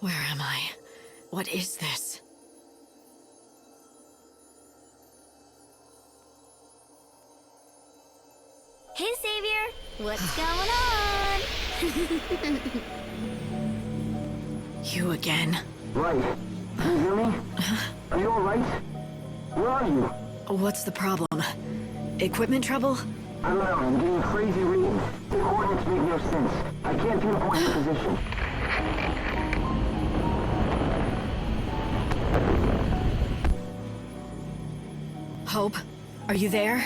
Where am I? What is this? Hey, Savior! What's going on? You again? Right. Can you hear me? Are you alright? Where are you? What's the problem? Equipment trouble? I don't know. I'm getting crazy readings. The coordinates make no sense. I can't pinpoint the position. Hope, are you there?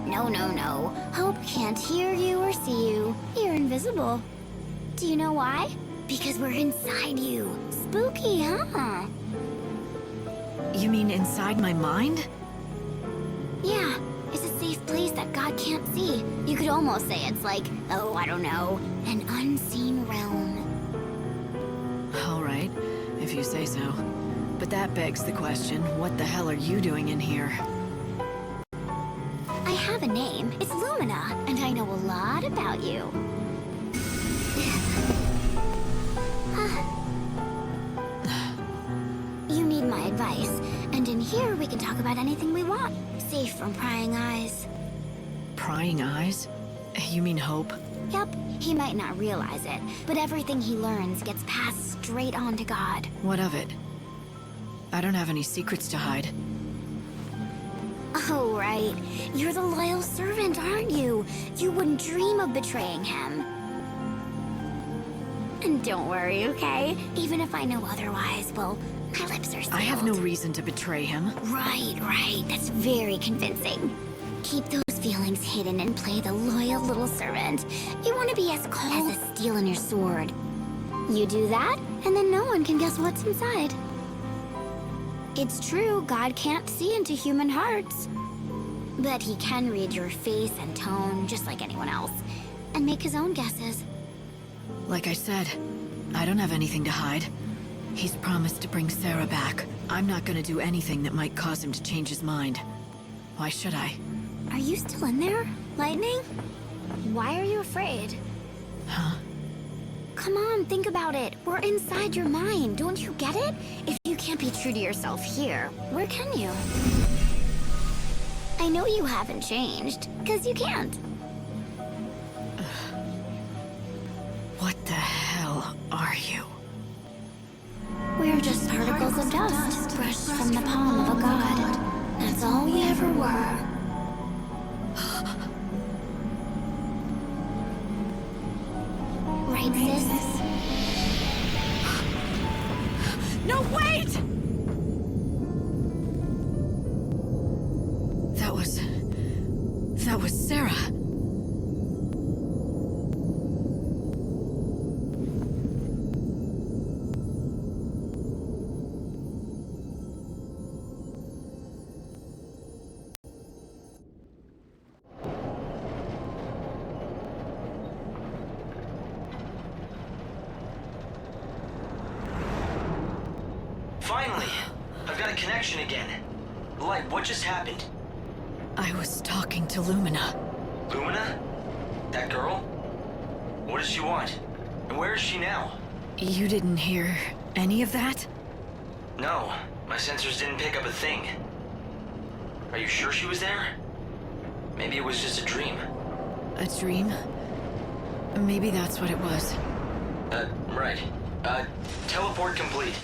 No. Hope can't hear you or see you. You're invisible. Do you know why? Because we're inside you. Spooky, huh? You mean inside my mind? Yeah, it's a safe place that God can't see. You could almost say it's like, oh, I don't know, an unseen realm. Alright, if you say so. But that begs the question, what the hell are you doing in here? I have a name. It's Lumina, and I know a lot about you. You need my advice, and in here we can talk about anything we want, safe from prying eyes. Prying eyes? You mean Hope? Yep, he might not realize it, but everything he learns gets passed straight on to God. What of it? I don't have any secrets to hide. Oh, right. You're the loyal servant, aren't you? You wouldn't dream of betraying him. And don't worry, okay? Even if I know otherwise, well, my lips are sealed. I have no reason to betray him. Right. That's very convincing. Keep those feelings hidden and play the loyal little servant. You want to be as cold as the steel in your sword. You do that, and then no one can guess what's inside. It's true, God can't see into human hearts. But he can read your face and tone, just like anyone else, and make his own guesses. Like I said, I don't have anything to hide. He's promised to bring Sarah back. I'm not gonna do anything that might cause him to change his mind. Why should I? Are you still in there, Lightning? Why are you afraid? Huh? Come on, think about it. We're inside your mind, don't you get it? If you can't be true to yourself here, where can you? I know you haven't changed, because you can't. What the hell are you? We're just particles of dust brushed from the palm of a god. That's all we ever were. Right, sis? No, wait! That was Sarah. Finally! I've got a connection again. Light, what just happened? I was talking to Lumina. Lumina? That girl? What does she want? And where is she now? You didn't hear any of that? No, my sensors didn't pick up a thing. Are you sure she was there? Maybe it was just a dream. A dream? Maybe that's what it was. Right. Teleport complete.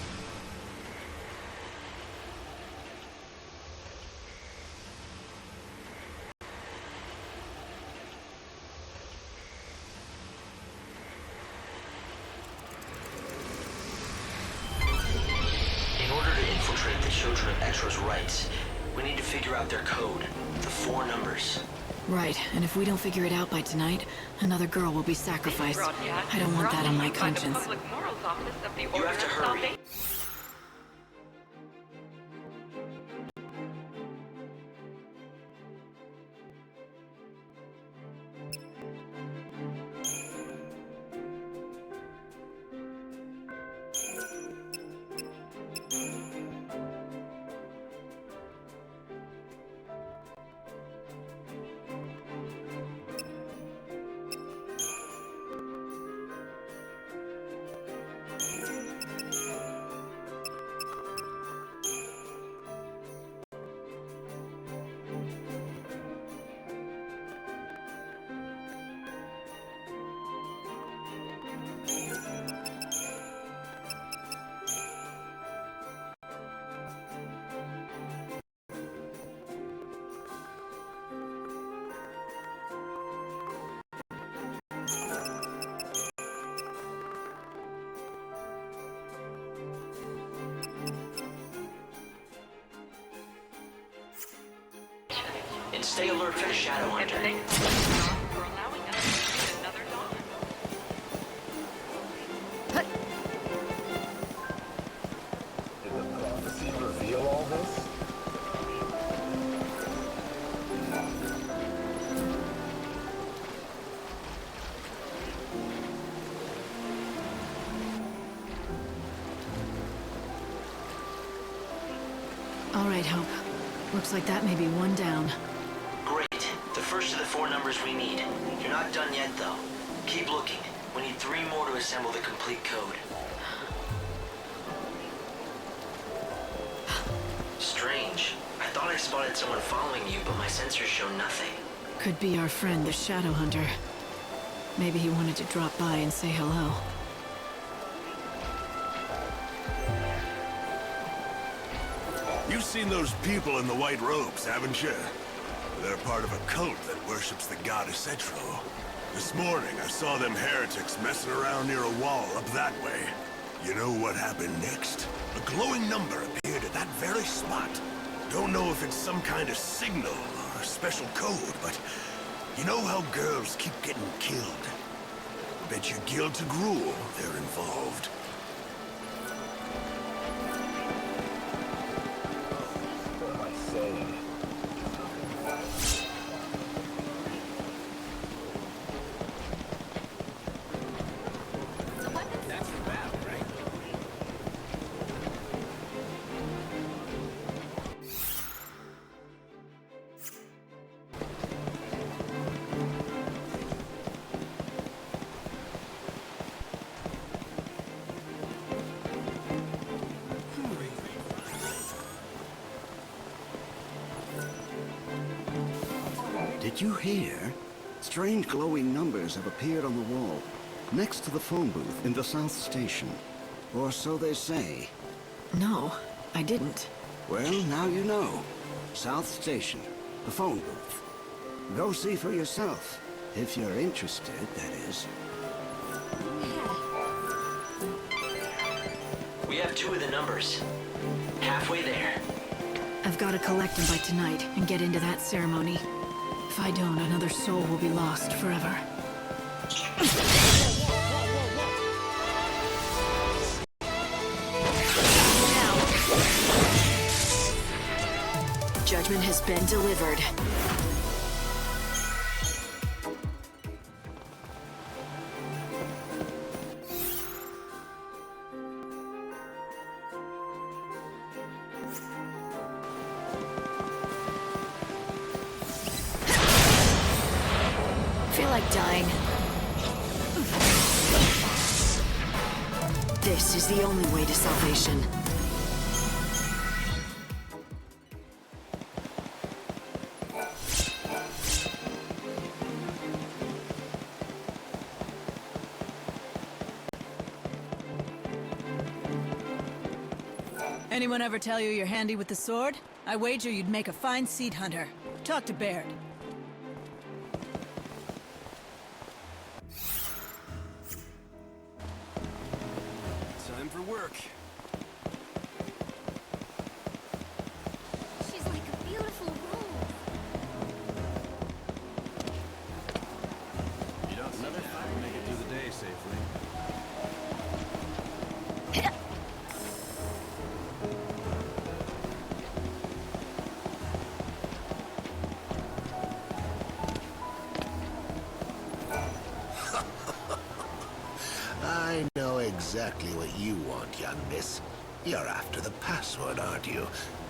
In order to infiltrate the Children of Extra's rights, we need to figure out their code, the 4 numbers. Right, and if we don't figure it out by tonight, another girl will be sacrificed. I don't want that on my conscience. You have to hurry. Stay alert for the Shadow Hunter. And thanks for allowing us to use another dog. Did the prophecy reveal all this? All right, Hope. Looks like that may be one down. Great. The first of the 4 numbers we need. You're not done yet, though. Keep looking. We need 3 more to assemble the complete code. Strange. I thought I spotted someone following you, but my sensors show nothing. Could be our friend, the Shadow Hunter. Maybe he wanted to drop by and say hello. You've seen those people in the white robes, haven't you? They're part of a cult that worships the goddess XIII. This morning, I saw them heretics messing around near a wall up that way. You know what happened next? A glowing number appeared at that very spot. Don't know if it's some kind of signal or special code, but you know how girls keep getting killed? Bet you Guild to Gruel they're involved. What am I saying? That's the battle, right? Did you hear? Strange glowing numbers have appeared on the wall, next to the phone booth in the South Station. Or so they say. No, I didn't. Well, now you know. South Station, the phone booth. Go see for yourself, if you're interested, that is. We have 2 of the numbers. Halfway there. I've got to collect them by tonight and get into that ceremony. If I don't, another soul will be lost forever. Judgment has been delivered. Feel like dying. This is the only way to salvation. Anyone ever tell you you're handy with the sword? I wager you'd make a fine seed hunter. Talk to Baird. Time for work. She's like a beautiful rose. You don't see another fight make it through the day safely. I know exactly what you want, young miss. You're after the password, aren't you?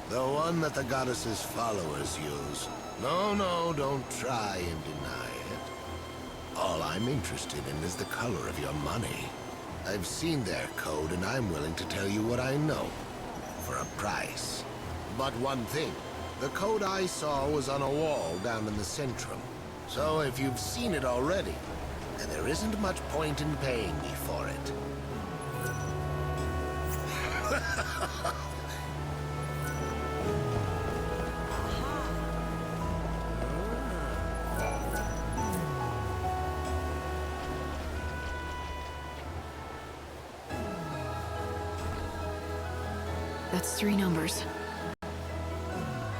The one that the goddess's followers use. No, don't try and deny it. All I'm interested in is the color of your money. I've seen their code, and I'm willing to tell you what I know. For a price. But one thing. The code I saw was on a wall down in the Centrum. So if you've seen it already, then there isn't much point in paying me for it. That's 3 numbers.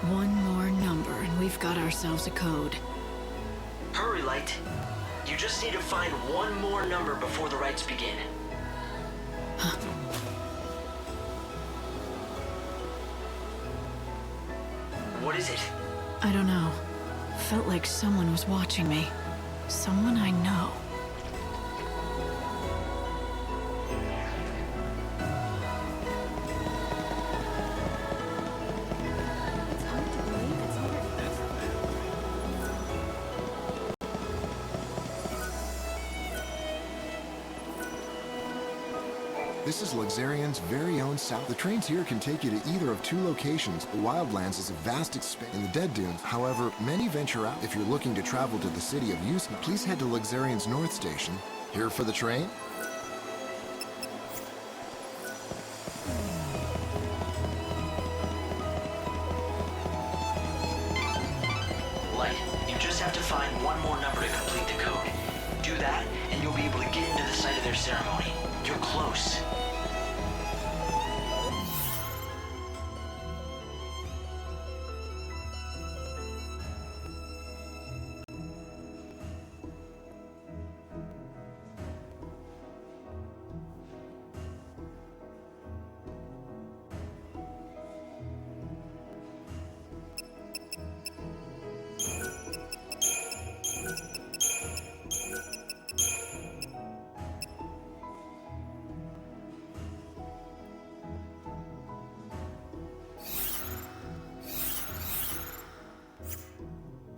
One more number, and we've we've got ourselves a code. Hurry, Light. You just need to find one more number before the rites begin. What is it? I don't know. Felt like someone was watching me. Someone I know. This is Luxarian's very own south. The trains here can take you to either of two locations. The Wildlands is a vast expanse in the Dead Dunes. However, many venture out. If you're looking to travel to the city of Houston, please head to Luxarian's North Station. Here for the train? Light, you just have to find one more number to complete the code. Do that, and you'll be able to get into the site of their ceremony. You're close.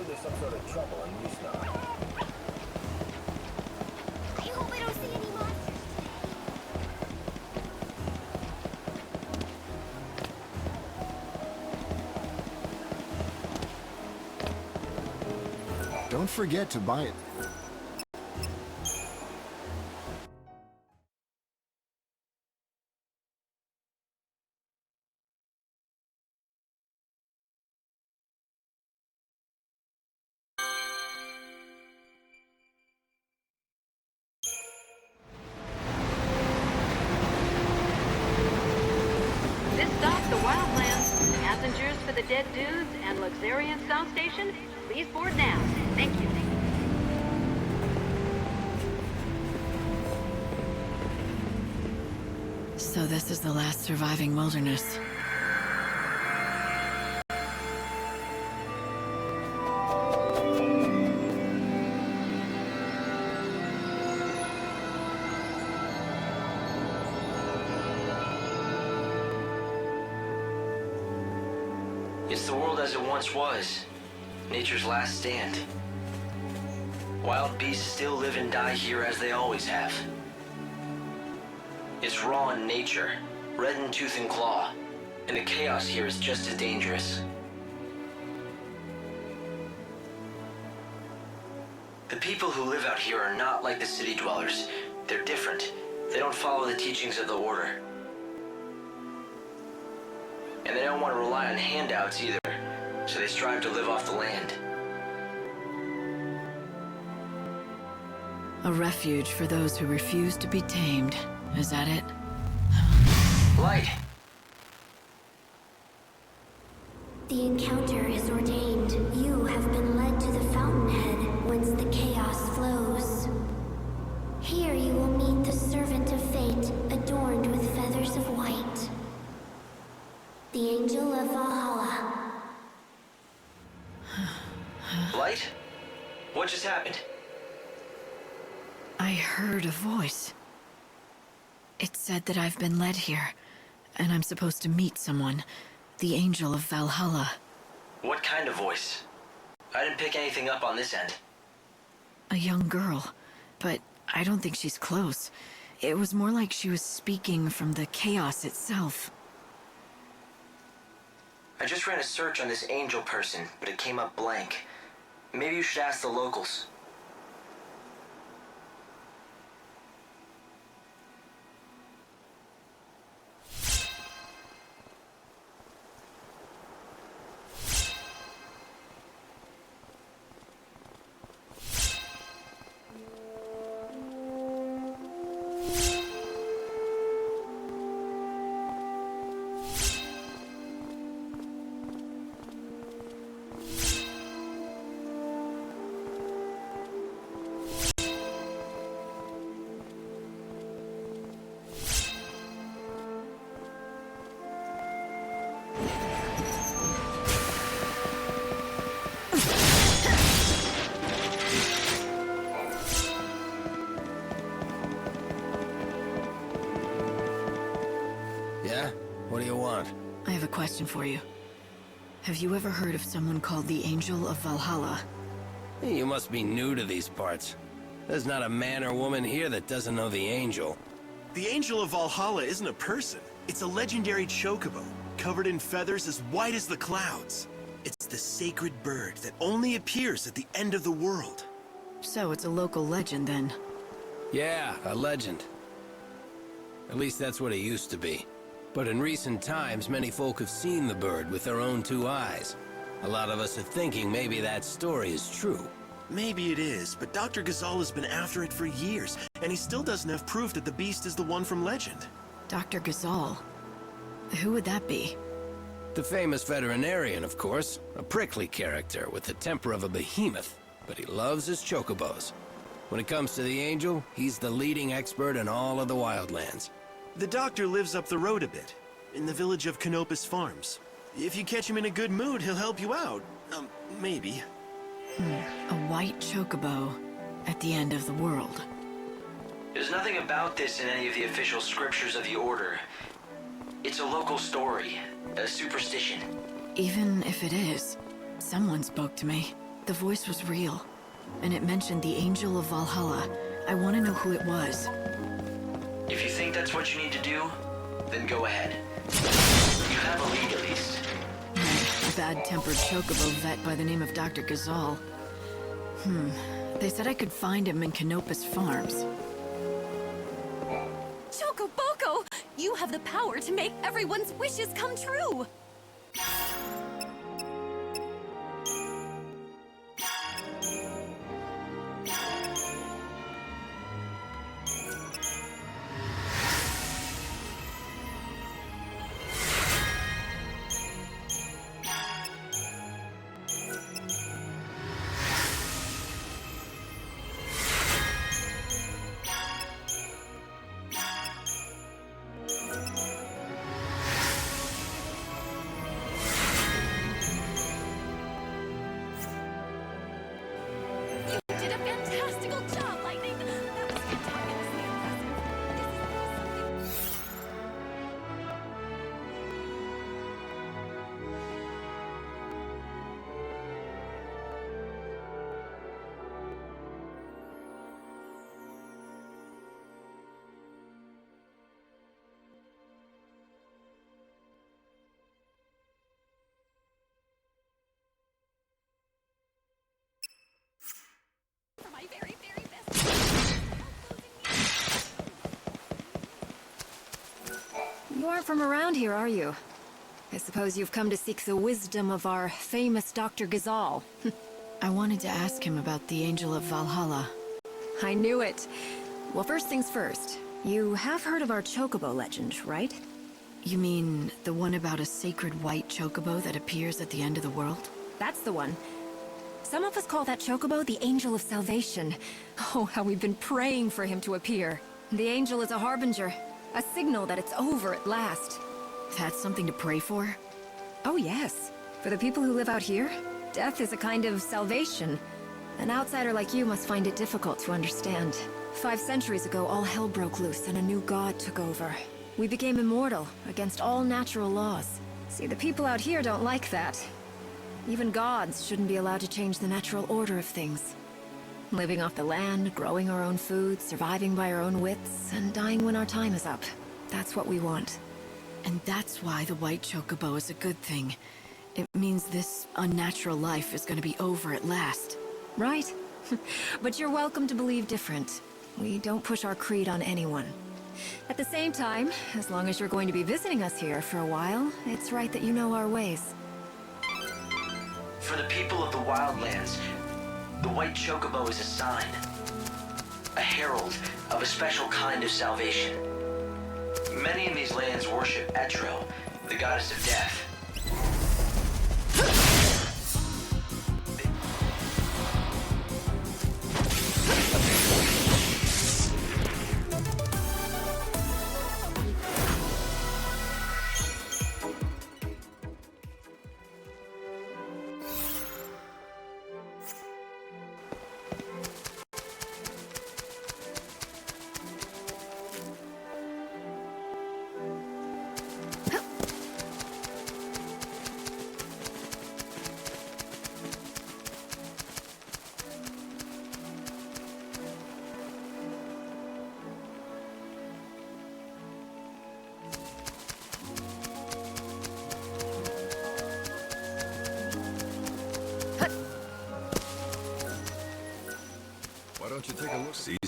There's some sort of trouble in Houston. I hope I don't see any monsters. Don't forget to buy it. This stop, the Wildlands. Passengers for the Dead Dudes and Luxarian South Station, please board now. Thank you. So this is the last surviving wilderness. It's the world as it once was. Nature's last stand. Wild beasts still live and die here as they always have. It's raw in nature, red in tooth and claw, and the chaos here is just as dangerous. The people who live out here are not like the city dwellers. They're different. They don't follow the teachings of the Order. And they don't want to rely on handouts either, so they strive to live off the land. A refuge for those who refuse to be tamed. Is that it? Light! The encounter is ordained. You have been led to the fountainhead, whence the chaos flows. Here you will meet the servant of fate, adorned with feathers of white. The angel of Valhalla. Light? What just happened? I heard a voice. It said that I've been led here, and I'm supposed to meet someone. The angel of Valhalla. What kind of voice? I didn't pick anything up on this end. A young girl, but I don't think she's close. It was more like she was speaking from the chaos itself. I just ran a search on this angel person, but it came up blank. Maybe you should ask the locals. Yeah? What do you want? I have a question for you. Have you ever heard of someone called the Angel of Valhalla? Hey, you must be new to these parts. There's not a man or woman here that doesn't know the Angel. The Angel of Valhalla isn't a person. It's a legendary chocobo, covered in feathers as white as the clouds. It's the sacred bird that only appears at the end of the world. So it's a local legend, then? Yeah, a legend. At least that's what it used to be. But in recent times, many folk have seen the bird with their own two eyes. A lot of us are thinking maybe that story is true. Maybe it is, but Dr. Ghazal has been after it for years, and he still doesn't have proof that the beast is the one from legend. Dr. Ghazal? Who would that be? The famous veterinarian, of course. A prickly character with the temper of a behemoth, but he loves his chocobos. When it comes to the Angel, he's the leading expert in all of the wildlands. The doctor lives up the road a bit, in the village of Canopus Farms. If you catch him in a good mood, he'll help you out. Maybe. A white chocobo at the end of the world. There's nothing about this in any of the official scriptures of the Order. It's a local story, a superstition. Even if it is, someone spoke to me. The voice was real, and it mentioned the Angel of Valhalla. I want to know who it was. If you think that's what you need to do, then go ahead. You have a lead at least. A bad-tempered chocobo vet by the name of Dr. Ghazal. They said I could find him in Canopus Farms. Chocoboko! You have the power to make everyone's wishes come true! You aren't from around here, are you? I suppose you've come to seek the wisdom of our famous Dr. Ghazal. I wanted to ask him about the Angel of Valhalla. I knew it. Well, first things first. You have heard of our chocobo legend, right? You mean the one about a sacred white chocobo that appears at the end of the world? That's the one. Some of us call that chocobo the Angel of Salvation. Oh, how we've been praying for him to appear. The angel is a harbinger, a signal that it's over at last. That's something to pray for? Oh, yes. For the people who live out here, death is a kind of salvation. An outsider like you must find it difficult to understand. 5 centuries ago, all hell broke loose and a new god took over. We became immortal, against all natural laws. See, the people out here don't like that. Even gods shouldn't be allowed to change the natural order of things. Living off the land, growing our own food, surviving by our own wits, and dying when our time is up. That's what we want. And that's why the white chocobo is a good thing. It means this unnatural life is gonna be over at last. Right. But you're welcome to believe different. We don't push our creed on anyone. At the same time, as long as you're going to be visiting us here for a while, it's right that you know our ways. For the people of the wildlands, the white chocobo is a sign. A herald of a special kind of salvation. Many in these lands worship XIII, the goddess of death.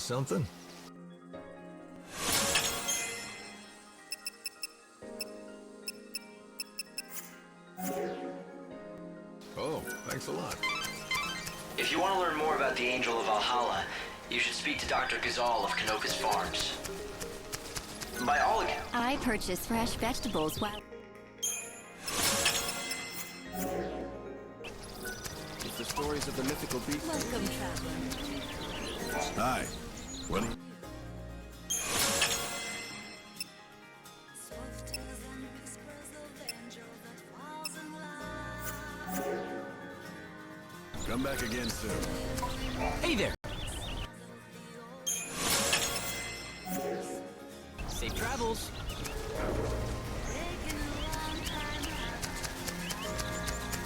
something? Oh, thanks a lot. If you want to learn more about the Angel of Valhalla, you should speak to Dr. Ghazal of Kanokas Farms. By all accounts, I purchase fresh vegetables while... It's the stories of the mythical beast. Welcome, traveler. Hi. What? Come back again soon. Hey there! Safe travels!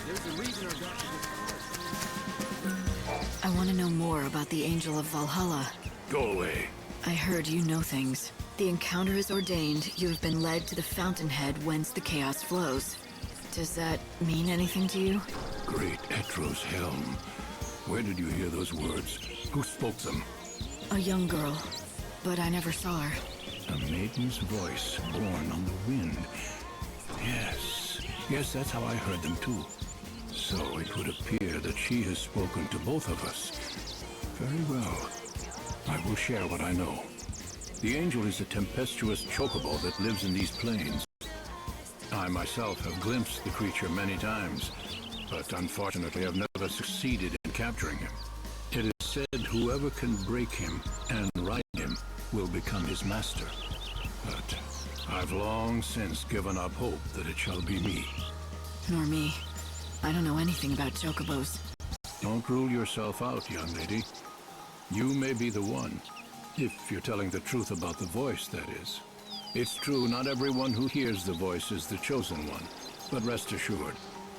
There's a reason our doctor I want to know more about the Angel of Valhalla. Go away. I heard you know things. The encounter is ordained. You have been led to the fountainhead whence the chaos flows. Does that mean anything to you? Great Etro's helm. Where did you hear those words? Who spoke them? A young girl, but I never saw her. A maiden's voice born on the wind. Yes, that's how I heard them too. So it would appear that she has spoken to both of us. Very well. I will share what I know. The angel is a tempestuous chocobo that lives in these plains. I myself have glimpsed the creature many times, but unfortunately I've never succeeded in capturing him. It is said whoever can break him and ride him will become his master. But I've long since given up hope that it shall be me. Nor me. I don't know anything about chocobos. Don't rule yourself out, young lady. You may be the one, if you're telling the truth about the voice, that is. It's true, not everyone who hears the voice is the chosen one. But rest assured,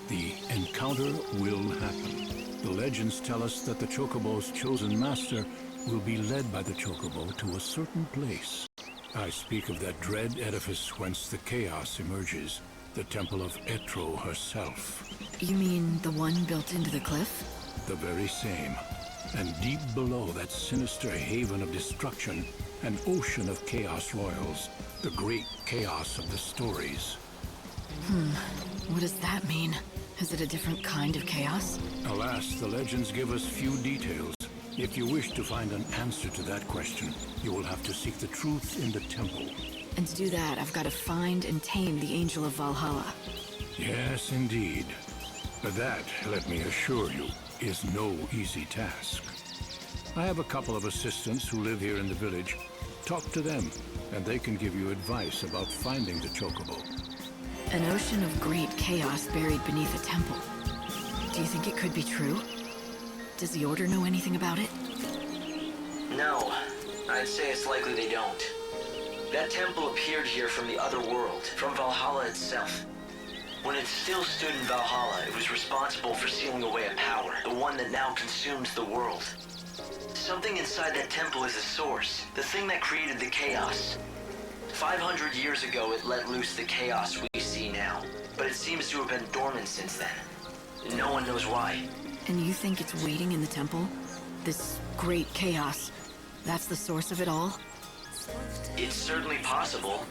the encounter will happen. The legends tell us that the chocobo's chosen master will be led by the chocobo to a certain place. I speak of that dread edifice whence the chaos emerges, the temple of Etro herself. You mean the one built into the cliff? The very same. And deep below that sinister haven of destruction, an ocean of chaos roils, the great chaos of the stories. What does that mean? Is it a different kind of chaos? Alas, the legends give us few details. If you wish to find an answer to that question, you will have to seek the truth in the temple. And to do that, I've got to find and tame the Angel of Valhalla. Yes, indeed. But that, let me assure you, is no easy task. I have a couple of assistants who live here in the village. Talk to them, and they can give you advice about finding the chocobo. An ocean of great chaos buried beneath a temple. Do you think it could be true? Does the Order know anything about it? no, I'd say it's likely they don't. That temple appeared here from the other world, from Valhalla itself. When it still stood in Valhalla, it was responsible for sealing away a power, the one that now consumes the world. Something inside that temple is the source, the thing that created the chaos. 500 years ago, it let loose the chaos we see now, but it seems to have been dormant since then. No one knows why. And you think it's waiting in the temple? This great chaos, that's the source of it all? It's certainly possible.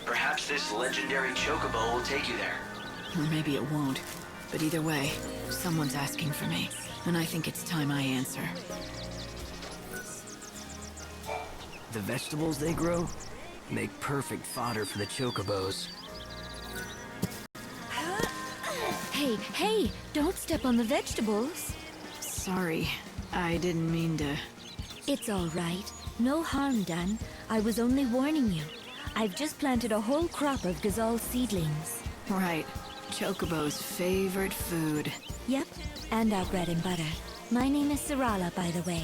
Perhaps this legendary chocobo will take you there. Or maybe it won't. But either way, someone's asking for me, and I think it's time I answer. The vegetables they grow make perfect fodder for the chocobos. Hey, don't step on the vegetables. Sorry, I didn't mean to... It's all right. No harm done. I was only warning you. I've just planted a whole crop of Ghazal seedlings. Right. Chocobo's favorite food. Yep, and our bread and butter. My name is Sarala, by the way.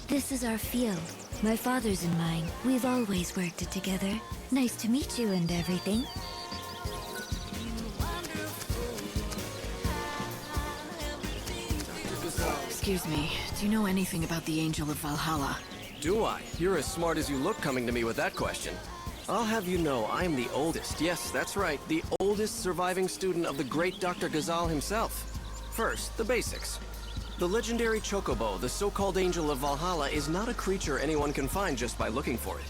This is our field. My father's and mine. We've always worked it together. Nice to meet you and everything. Excuse me, do you know anything about the Angel of Valhalla? Do I? You're as smart as you look coming to me with that question. I'll have you know, I'm the oldest, yes, that's right, the oldest surviving student of the great Dr. Ghazal himself. First, the basics. The legendary Chocobo, the so-called Angel of Valhalla, is not a creature anyone can find just by looking for it.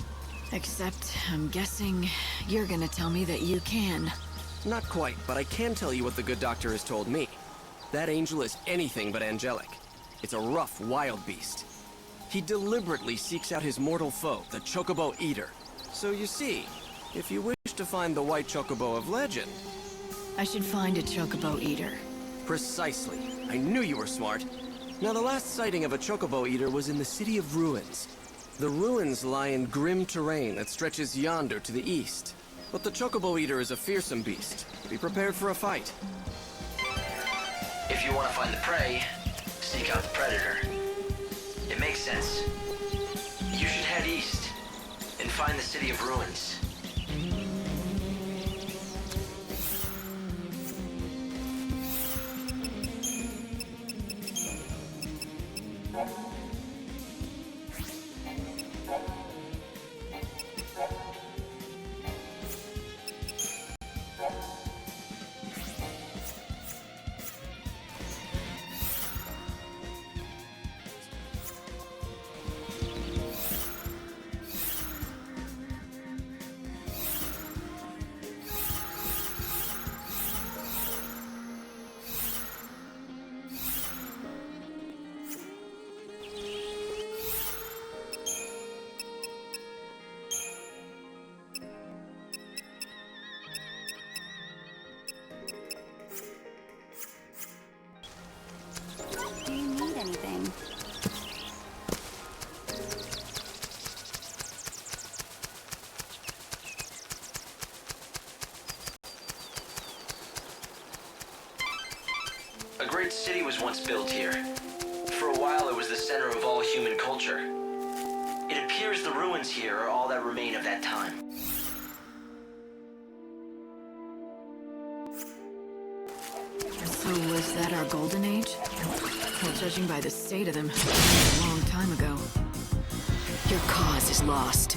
Except, I'm guessing you're gonna tell me that you can. Not quite, but I can tell you what the good doctor has told me. That angel is anything but angelic. It's a rough, wild beast. He deliberately seeks out his mortal foe, the Chocobo Eater. So you see, if you wish to find the white Chocobo of legend... I should find a Chocobo Eater. Precisely. I knew you were smart. Now, the last sighting of a Chocobo Eater was in the City of Ruins. The ruins lie in grim terrain that stretches yonder to the east. But the Chocobo Eater is a fearsome beast. Be prepared for a fight. If you want to find the prey, seek out the predator. It makes sense. You should head east and find the City of Ruins. Do you need anything? A great city was once built here. For a while, it was the center of all human culture. It appears the ruins here are all that remain of that time. So was that our golden age? Well, judging by the state of them, a long time ago. Your cause is lost.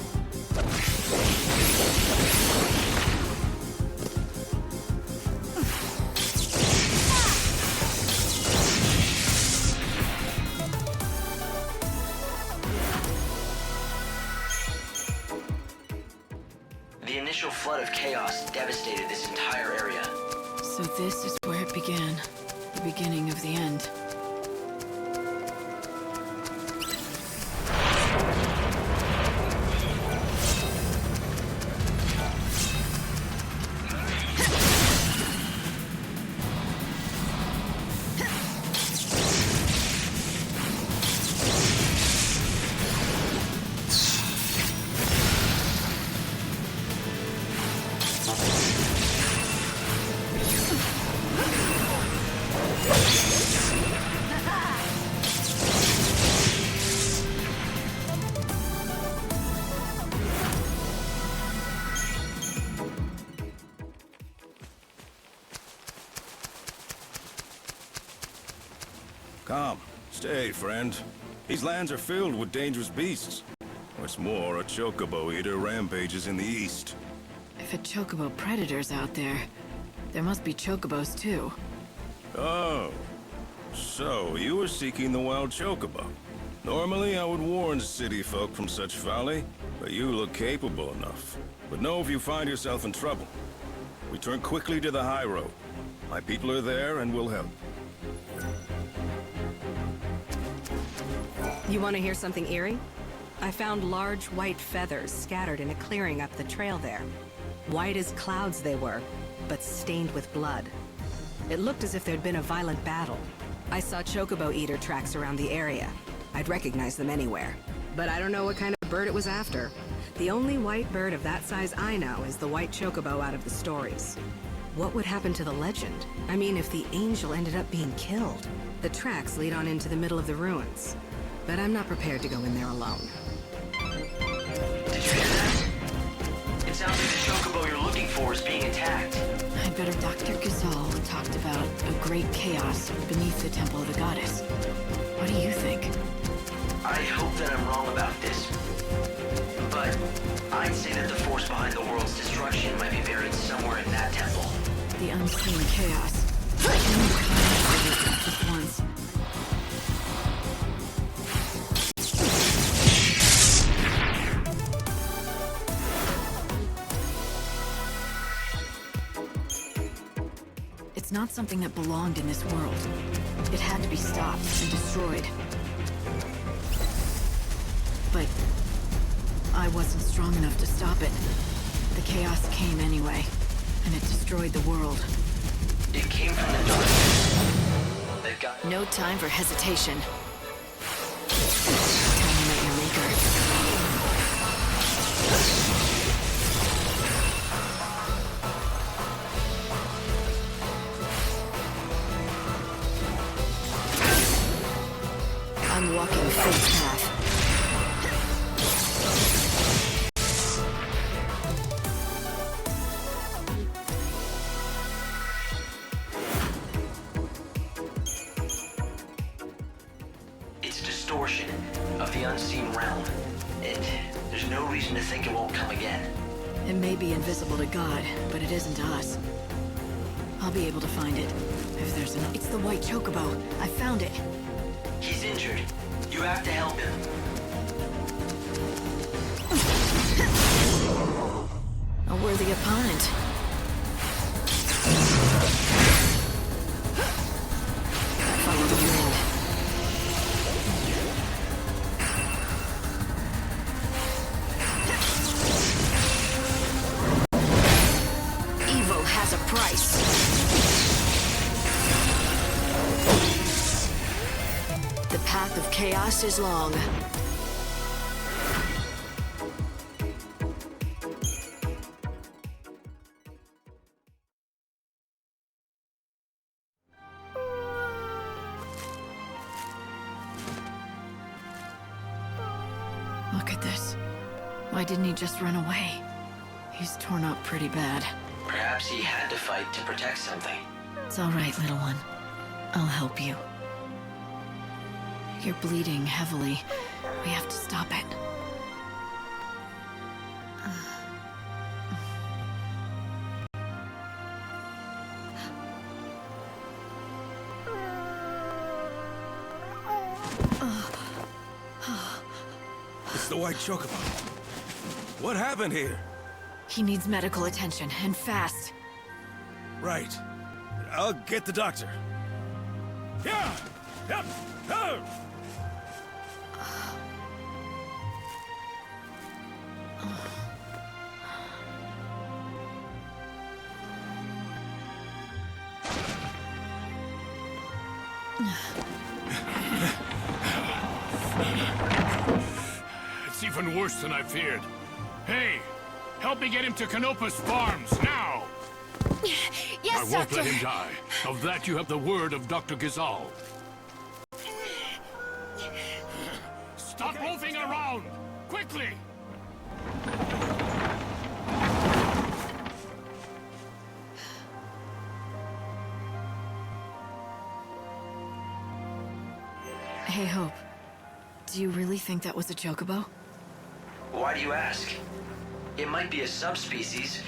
The initial flood of chaos devastated this entire area. So this is where it began. The beginning of the end. Come, stay, friend. These lands are filled with dangerous beasts. What's more, a Chocobo Eater rampages in the east. If a Chocobo predator's out there, there must be Chocobos too. Oh, so you were seeking the wild Chocobo. Normally, I would warn city folk from such folly, but you look capable enough. But know if you find yourself in trouble. Return quickly to the high road. My people are there and will help. You want to hear something eerie? I found large white feathers scattered in a clearing up the trail there. White as clouds they were, but stained with blood. It looked as if there'd been a violent battle. I saw Chocobo Eater tracks around the area. I'd recognize them anywhere. But I don't know what kind of bird it was after. The only white bird of that size I know is the white Chocobo out of the stories. What would happen to the legend? I mean, if the angel ended up being killed. The tracks lead on into the middle of the ruins. But I'm not prepared to go in there alone. Did you hear that? It sounds like the Chocobo you're looking for is being attacked. I'd better Dr. Gazal talked about a great chaos beneath the Temple of the Goddess. What do you think? I hope that I'm wrong about this. But I'd say that the force behind the world's destruction might be buried somewhere in that temple. The unseen chaos. Just once. It's not something that belonged in this world. It had to be stopped and destroyed. But I wasn't strong enough to stop it. The chaos came anyway, and it destroyed the world. It came from the darkness. That got... No time for hesitation. Tell me about your maker. I'm walking fate's path. It's a distortion of the unseen realm. And there's no reason to think it won't come again. It may be invisible to God, but it isn't to us. I'll be able to find it, if there's enough. It's the white chocobo. I found it. He's injured. You have to help him. A worthy opponent. I follow the wind. Evil has a price. The path of chaos is long. Look at this. Why didn't he just run away? He's torn up pretty bad. Perhaps he had to fight to protect something. It's all right, little one. I'll help you. You're bleeding heavily. We have to stop it. It's the white chocobo. What happened here? He needs medical attention, and fast. Right. I'll get the doctor. Yeah! Yep! Oh! It's even worse than I feared. Hey, help me get him to Canopus Farms, now! Yes, I won't Doctor. let him die. Of that you have the word of Dr. Gizal. Stop moving around! Quickly! Hey, Hope. Do you really think that was a chocobo? Why do you ask? It might be a subspecies,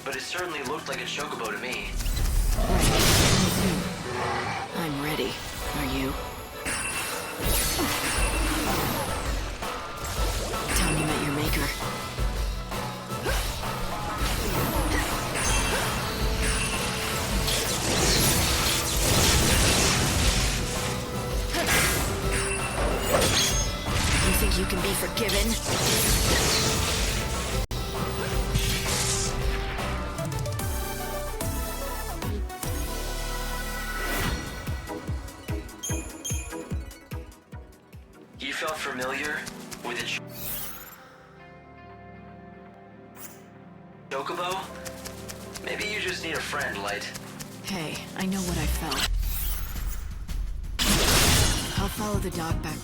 but it certainly looked like a chocobo to me. I'm ready. Are you? Tell me about your maker. You think you can be forgiven? You felt familiar with a chocobo? Maybe you just need a friend, Light. Hey, I know what I felt. I'll follow the dog back.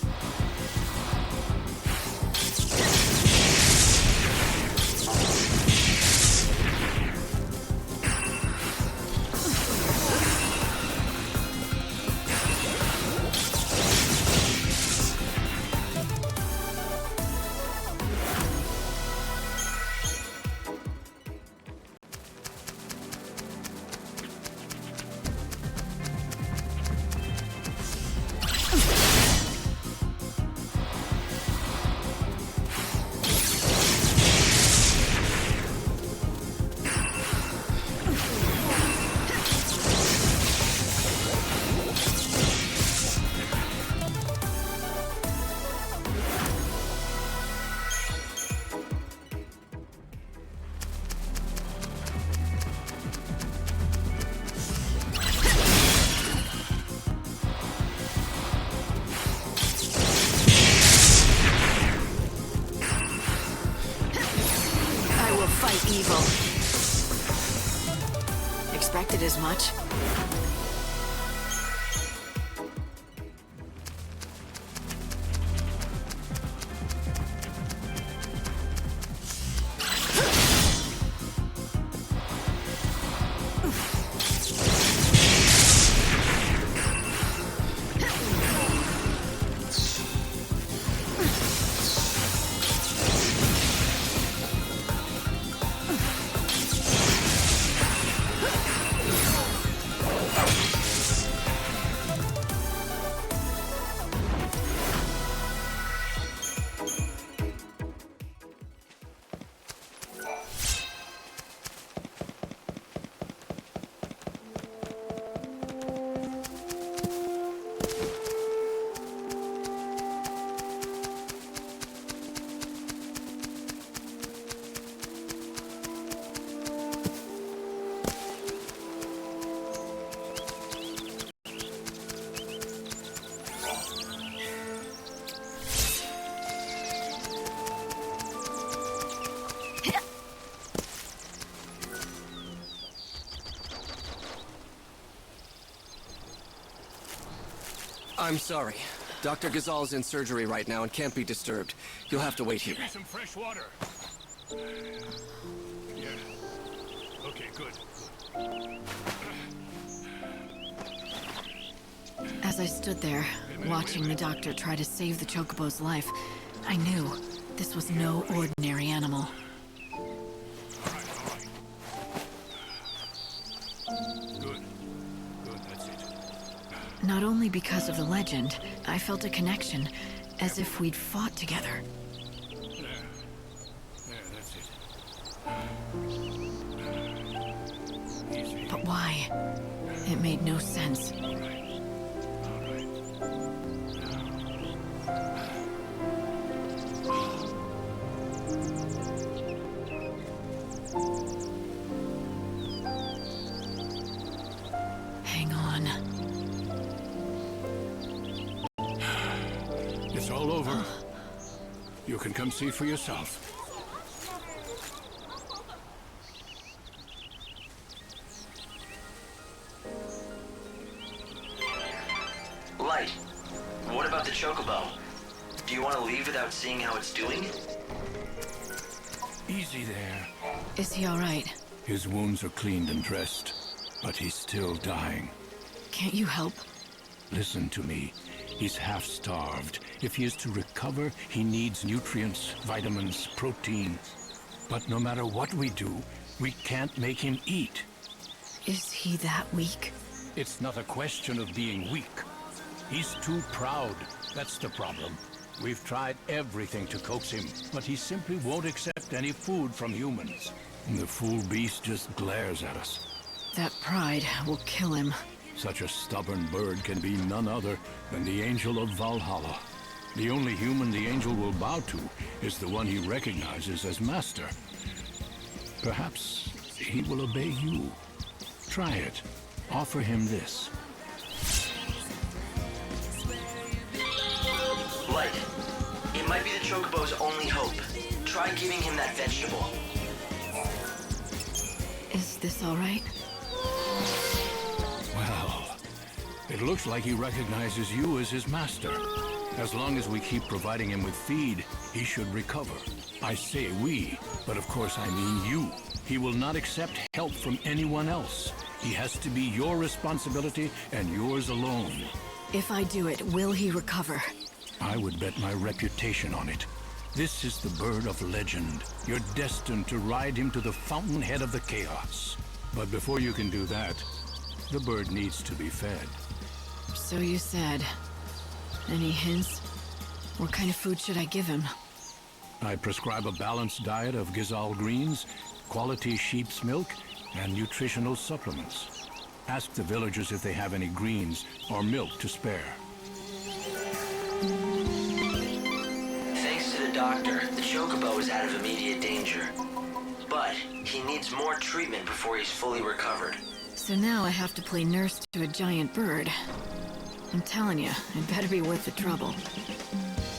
fight evil. Expected as much. I'm sorry. Dr. Ghazal's in surgery right now and can't be disturbed. You'll have to wait here. Give me some fresh water. Yeah. Okay, good. As I stood there, watching the doctor try to save the chocobo's life, I knew this was no ordinary animal. Good. Good, that's it. Not only because of the legend, I felt a connection, as if we'd fought together. There, that's it. Easy. But why? It made no sense. Hang on. It's all over. You can come see for yourself. Light, what about the chocobo? Do you want to leave without seeing how it's doing? Easy there. Is he all right? His wounds are cleaned and dressed, but he's still dying. Can't you help? Listen to me. He's half-starved. If he is to recover, he needs nutrients, vitamins, protein. But no matter what we do, we can't make him eat. Is he that weak? It's not a question of being weak. He's too proud. That's the problem. We've tried everything to coax him, but he simply won't accept any food from humans. The fool beast just glares at us. That pride will kill him. Such a stubborn bird can be none other than the Angel of Valhalla. The only human the angel will bow to is the one he recognizes as master. Perhaps he will obey you. Try it. Offer him this. Light, it might be the chocobo's only hope. Try giving him that vegetable. Is this all right? Well, it looks like he recognizes you as his master. As long as we keep providing him with feed, he should recover. I say we, but of course I mean you. He will not accept help from anyone else. He has to be your responsibility and yours alone. If I do it, will he recover? I would bet my reputation on it. This is the bird of legend. You're destined to ride him to the fountainhead of the chaos. But before you can do that, the bird needs to be fed. So you said. Any hints? What kind of food should I give him? I prescribe a balanced diet of Ghazal greens, quality sheep's milk, and nutritional supplements. Ask the villagers if they have any greens or milk to spare. Thanks to the doctor, the chocobo is out of immediate danger. But he needs more treatment before he's fully recovered. So now I have to play nurse to a giant bird. I'm telling you, it better be worth the trouble.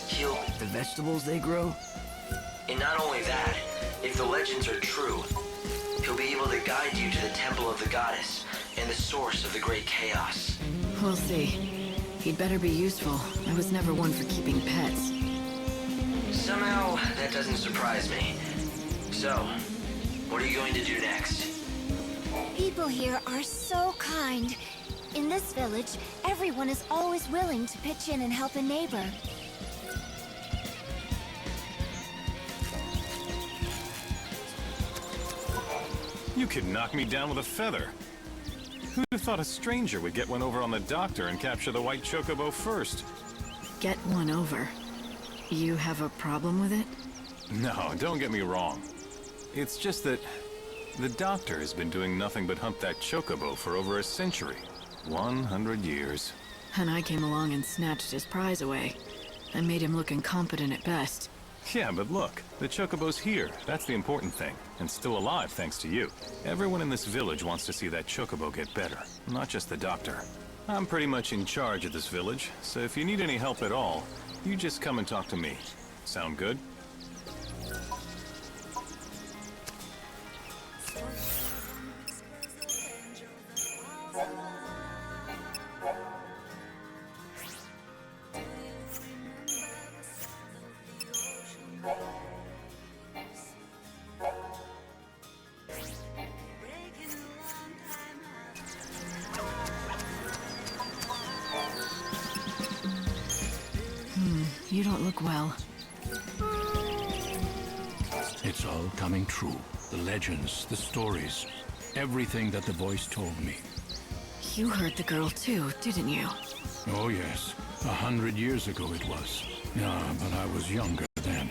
He'll... The vegetables they grow? And not only that, If the legends are true, he'll be able to guide you to the temple of the goddess and the source of the great chaos. We'll see. He'd better be useful. I was never one for keeping pets. Somehow, that doesn't surprise me. So, what are you going to do next? People here are so kind. In this village, everyone is always willing to pitch in and help a neighbor. You could knock me down with a feather. Who'd have thought a stranger would get one over on the doctor and capture the white chocobo first? Get one over. You have a problem with it? No, don't get me wrong. It's just that the doctor has been doing nothing but hunt that chocobo for over a century. 100 years. And I came along and snatched his prize away. I made him look incompetent at best. Yeah, but look, the chocobo's here. That's the important thing. And still alive thanks to you. Everyone in this village wants to see that chocobo get better, not just the doctor. I'm pretty much in charge of this village, so if you need any help at all, you just come and talk to me. Sound good? You don't look well. It's all coming true. The legends, the stories, everything that the voice told me. You heard the girl too, didn't you? Oh yes, 100 years ago it was. Yeah, but I was younger then.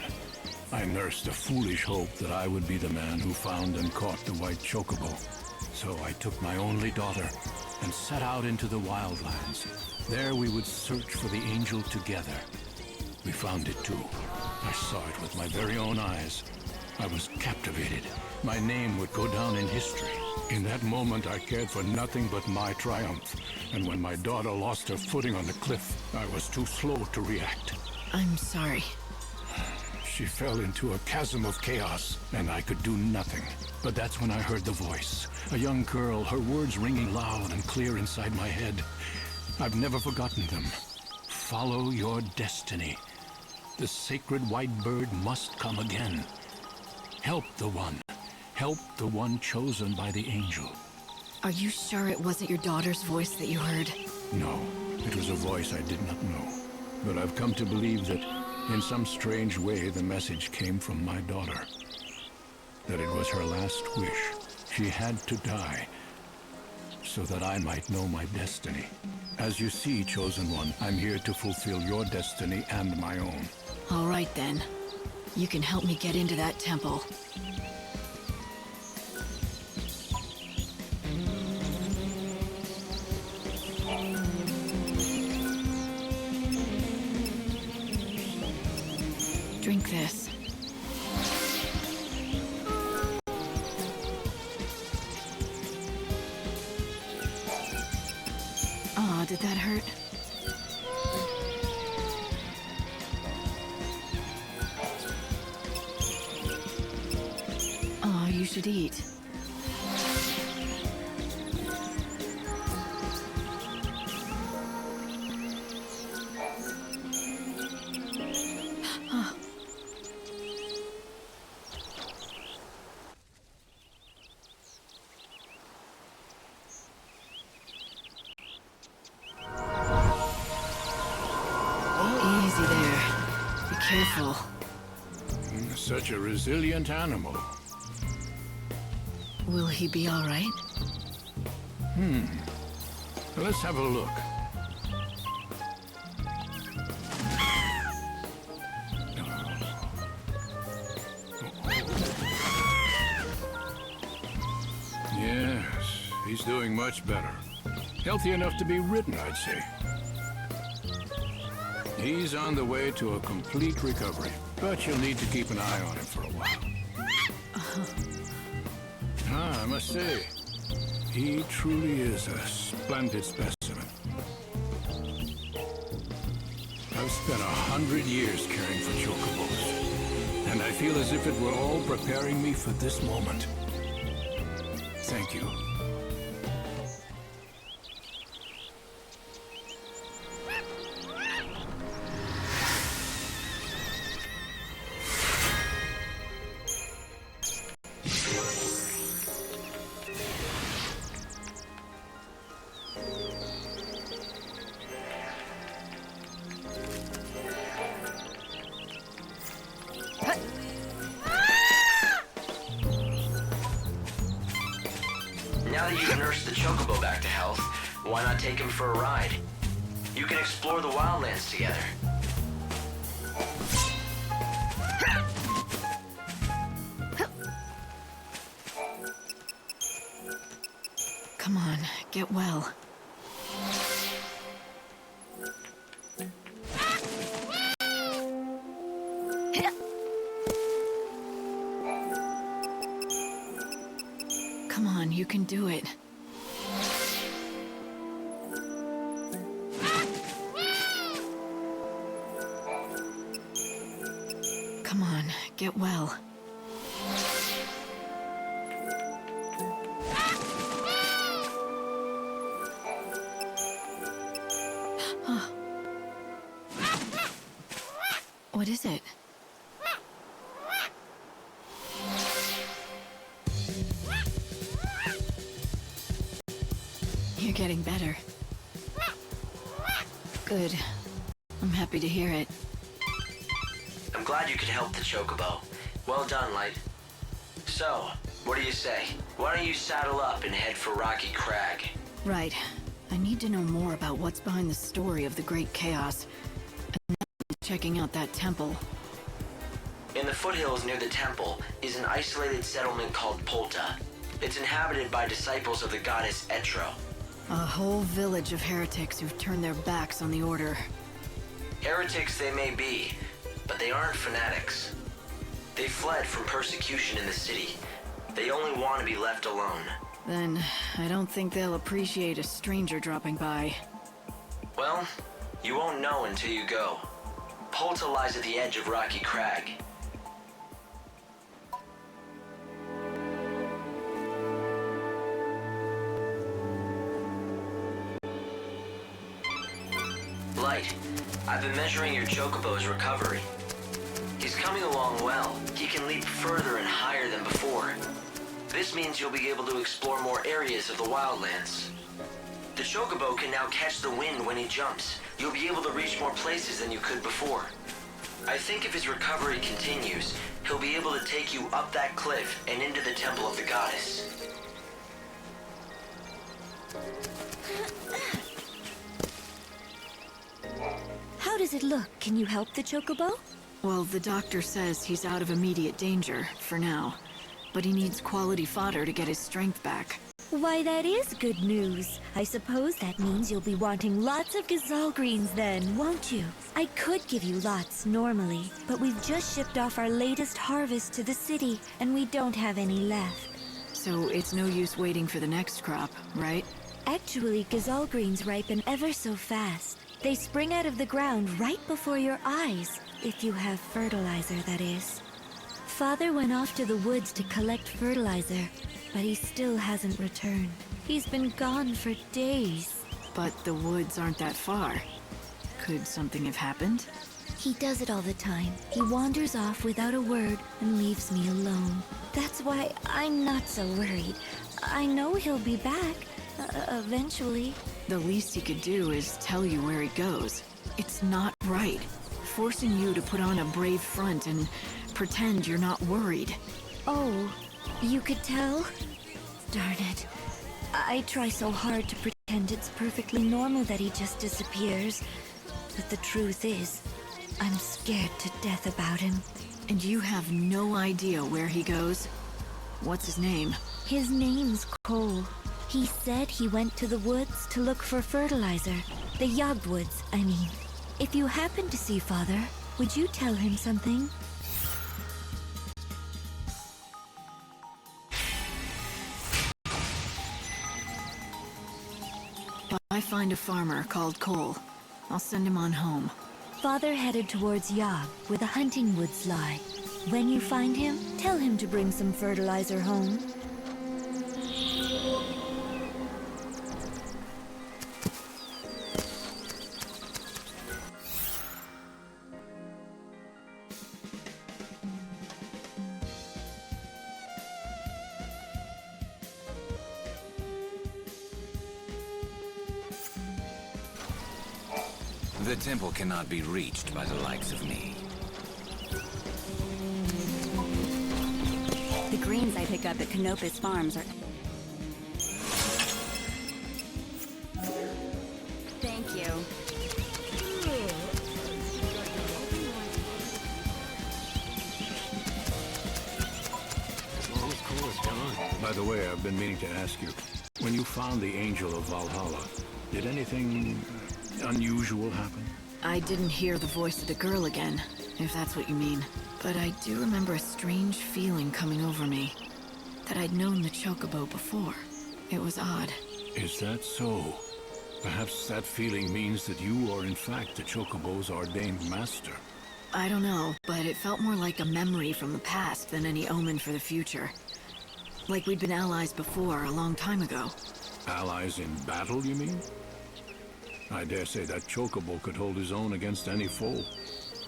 I nursed a foolish hope that I would be the man who found and caught the white chocobo. So I took my only daughter and set out into the wildlands. There we would search for the angel together. We found it too. I saw it with my very own eyes. I was captivated. My name would go down in history. In that moment, I cared for nothing but my triumph. And when my daughter lost her footing on the cliff, I was too slow to react. I'm sorry. She fell into a chasm of chaos, and I could do nothing. But that's when I heard the voice. A young girl, her words ringing loud and clear inside my head. I've never forgotten them. Follow your destiny. The sacred white bird must come again. Help the one. Help the one chosen by the angel. Are you sure it wasn't your daughter's voice that you heard? No, it was a voice I did not know. But I've come to believe that in some strange way the message came from my daughter. That it was her last wish. She had to die so that I might know my destiny. As you see, Chosen One, I'm here to fulfill your destiny and my own. All right then. You can help me get into that temple. Drink this. Aw, did that hurt? Aw, you should eat. Easy there. Be careful. Such a resilient animal. Will he be all right? Let's have a look. Yes, he's doing much better. Healthy enough to be ridden, I'd say. He's on the way to a complete recovery, but you'll need to keep an eye on him for a while. I must say, he truly is a splendid specimen. I've spent 100 years caring for chocobos, and I feel as if it were all preparing me for this moment. Thank you. Now that you've nursed the Chocobo back to health, why not take him for a ride? You can explore the wildlands together. Come on, get well. Come on, you can do it. Come on, get well. What is it? You're getting better. Good. I'm happy to hear it. I'm glad you could help the Chocobo. Well done, Light. So, what do you say? Why don't you saddle up and head for Rocky Crag? Right. I need to know more about what's behind the story of the Great Chaos. And checking out that temple. In the foothills near the temple is an isolated settlement called Polta. It's inhabited by disciples of the goddess Etro. A whole village of heretics who've turned their backs on the Order. Heretics they may be, but they aren't fanatics. They fled from persecution in the city. They only want to be left alone. Then, I don't think they'll appreciate a stranger dropping by. Well, you won't know until you go. Polta lies at the edge of Rocky Crag. Light, I've been measuring your Chocobo's recovery. He's coming along well. He can leap further and higher than before. This means you'll be able to explore more areas of the wildlands. The Chocobo can now catch the wind when he jumps. You'll be able to reach more places than you could before. I think if his recovery continues, he'll be able to take you up that cliff and into the Temple of the Goddess. How does it look? Can you help the Chocobo? Well, the doctor says he's out of immediate danger, for now. But he needs quality fodder to get his strength back. Why, that is good news. I suppose that means you'll be wanting lots of gazelle greens then, won't you? I could give you lots normally, but we've just shipped off our latest harvest to the city, and we don't have any left. So it's no use waiting for the next crop, right? Actually, gazelle greens ripen ever so fast. They spring out of the ground right before your eyes, if you have fertilizer, that is. Father went off to the woods to collect fertilizer, but he still hasn't returned. He's been gone for days. But the woods aren't that far. Could something have happened? He does it all the time. He wanders off without a word and leaves me alone. That's why I'm not so worried. I know he'll be back, eventually. The least he could do is tell you where he goes. It's not right. Forcing you to put on a brave front and pretend you're not worried. Oh, you could tell? Darn it. I try so hard to pretend it's perfectly normal that he just disappears. But the truth is, I'm scared to death about him. And you have no idea where he goes? What's his name? His name's Cole. He said he went to the woods to look for fertilizer. The Yogwoods, I mean. If you happen to see Father, would you tell him something? I find a farmer called Cole. I'll send him on home. Father headed towards Yog, where the hunting woods lie. When you find him, tell him to bring some fertilizer home. The temple cannot be reached by the likes of me. The greens I pick up at Canopus Farms are... Thank you. By the way, I've been meaning to ask you, when you found the Angel of Valhalla, did anything unusual happen? I didn't hear the voice of the girl again, if that's what you mean. But I do remember a strange feeling coming over me. That I'd known the Chocobo before. It was odd. Is that so? Perhaps that feeling means that you are in fact the Chocobo's ordained master. I don't know, but it felt more like a memory from the past than any omen for the future. Like we'd been allies before, a long time ago. Allies in battle, you mean? I dare say that Chocobo could hold his own against any foe,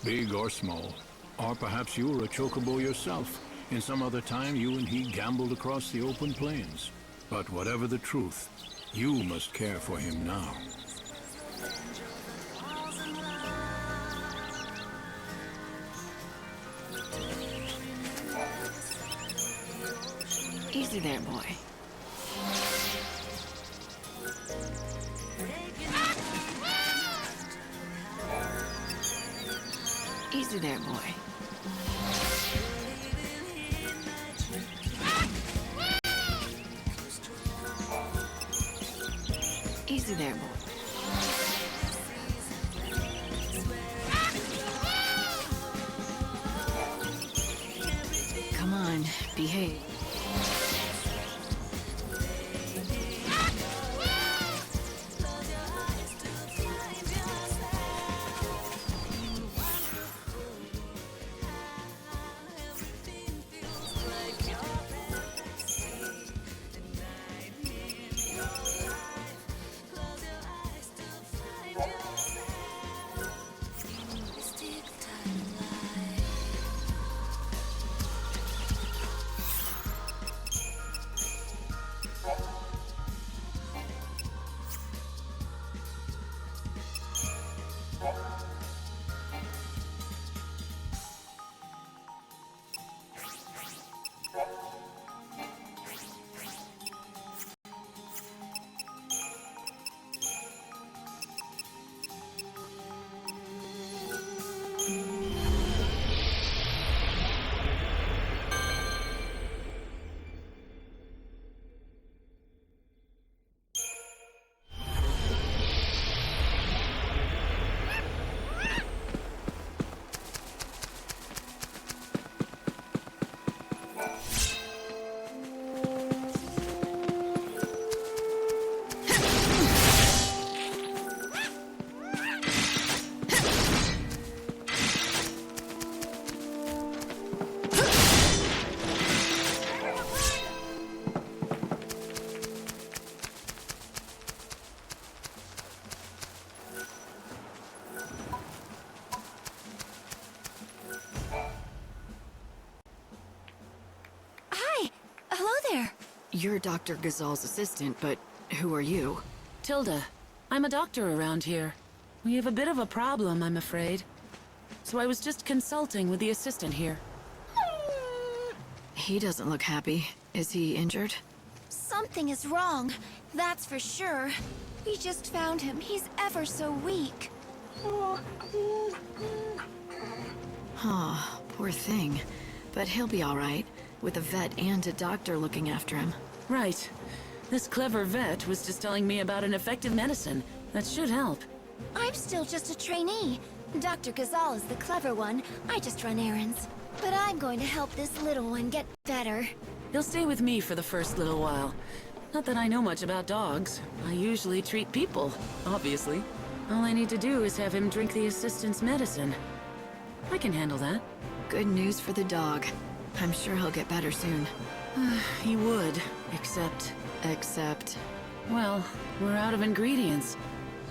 big or small. Or perhaps you were a Chocobo yourself. In some other time, you and he gambled across the open plains. But whatever the truth, you must care for him now. Easy there, boy. Easy there, boy. Easy there, boy. Come on, behave. You're Dr. Gazal's assistant, but who are you? Tilda. I'm a doctor around here. We have a bit of a problem, I'm afraid. So I was just consulting with the assistant here. He doesn't look happy. Is he injured? Something is wrong, that's for sure. We just found him. He's ever so weak. Huh, poor thing. But he'll be all right, with a vet and a doctor looking after him. Right. This clever vet was just telling me about an effective medicine that should help. I'm still just a trainee. Dr. Gazal is the clever one. I just run errands. But I'm going to help this little one get better. He'll stay with me for the first little while. Not that I know much about dogs. I usually treat people, obviously. All I need to do is have him drink the assistant's medicine. I can handle that. Good news for the dog. I'm sure he'll get better soon. He would, except... Well, we're out of ingredients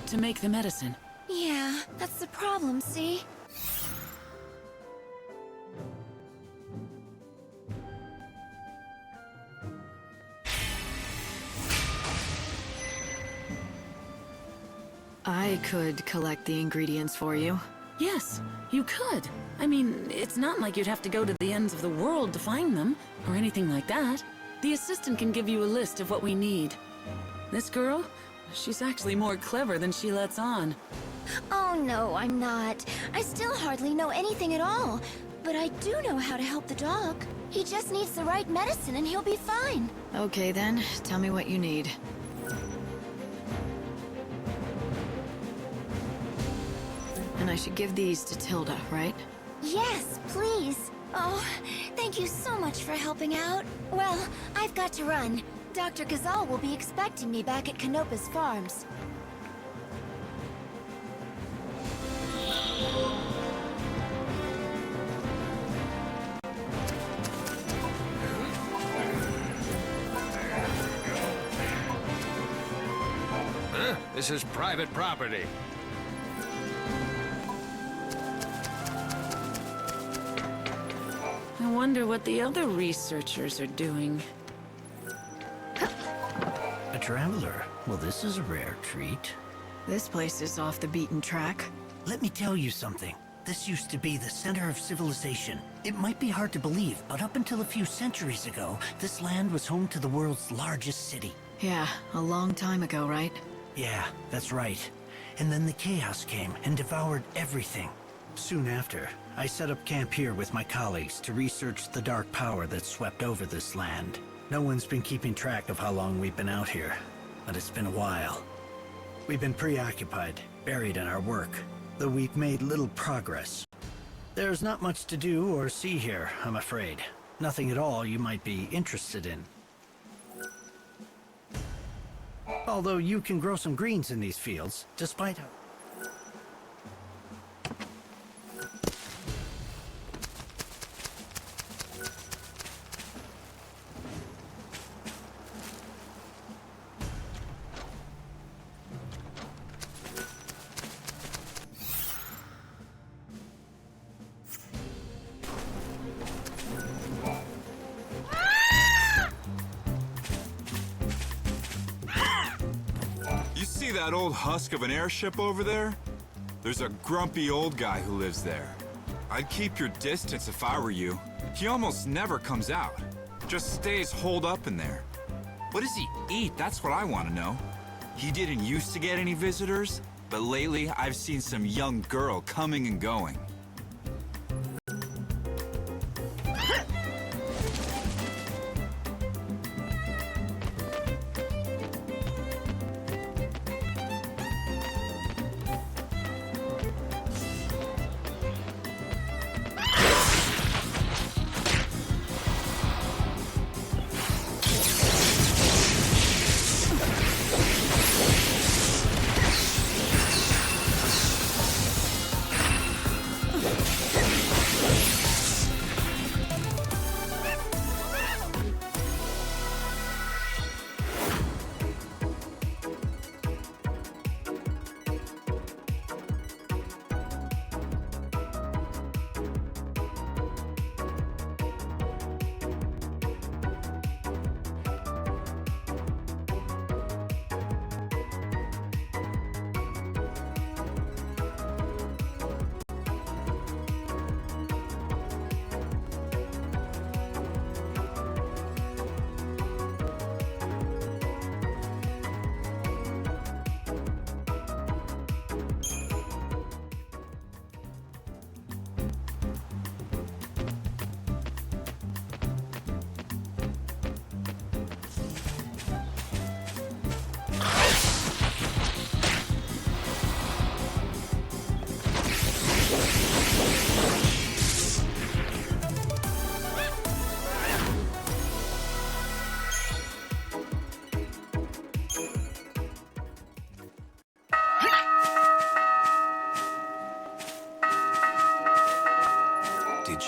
to make the medicine. Yeah, that's the problem, see? I could collect the ingredients for you. Yes, you could. I mean, it's not like you'd have to go to the ends of the world to find them, or anything like that. The assistant can give you a list of what we need. This girl, she's actually more clever than she lets on. Oh no, I'm not. I still hardly know anything at all. But I do know how to help the dog. He just needs the right medicine and he'll be fine. Okay then, tell me what you need. And I should give these to Tilda, right? Yes, please. Oh, thank you so much for helping out. Well, I've got to run. Dr. Gazal will be expecting me back at Canopus Farms. This is private property. I wonder what the other researchers are doing. A traveler? Well, this is a rare treat. This place is off the beaten track. Let me tell you something. This used to be the center of civilization. It might be hard to believe, but up until a few centuries ago, this land was home to the world's largest city. Yeah, a long time ago, right? Yeah, that's right. And then the chaos came and devoured everything. Soon after, I set up camp here with my colleagues to research the dark power that swept over this land. No one's been keeping track of how long we've been out here, but it's been a while. We've been preoccupied, buried in our work, though we've made little progress. There's not much to do or see here, I'm afraid. Nothing at all you might be interested in. Although you can grow some greens in these fields, despite how... See that old husk of an airship over there? There's a grumpy old guy who lives there. I'd keep your distance if I were you. He almost never comes out. Just stays holed up in there. What does he eat? That's what I want to know. He didn't used to get any visitors, but lately I've seen some young girl coming and going.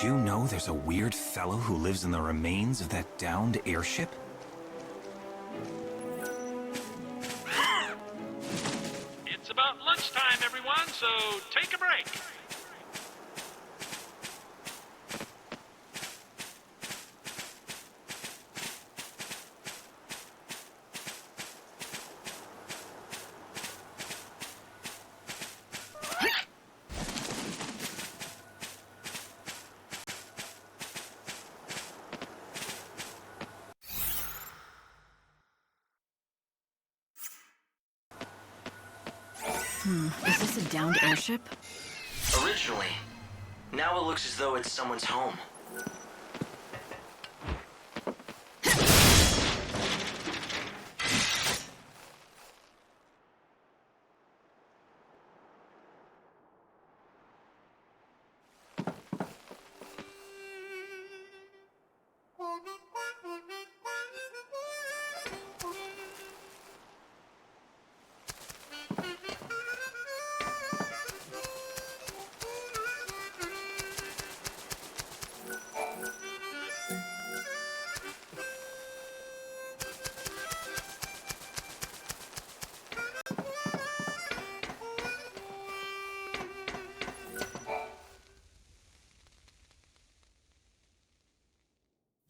you know there's a weird fellow who lives in the remains of that downed airship? It's about lunchtime, everyone, so take a break. Is this a downed airship? Originally. Now it looks as though it's someone's home.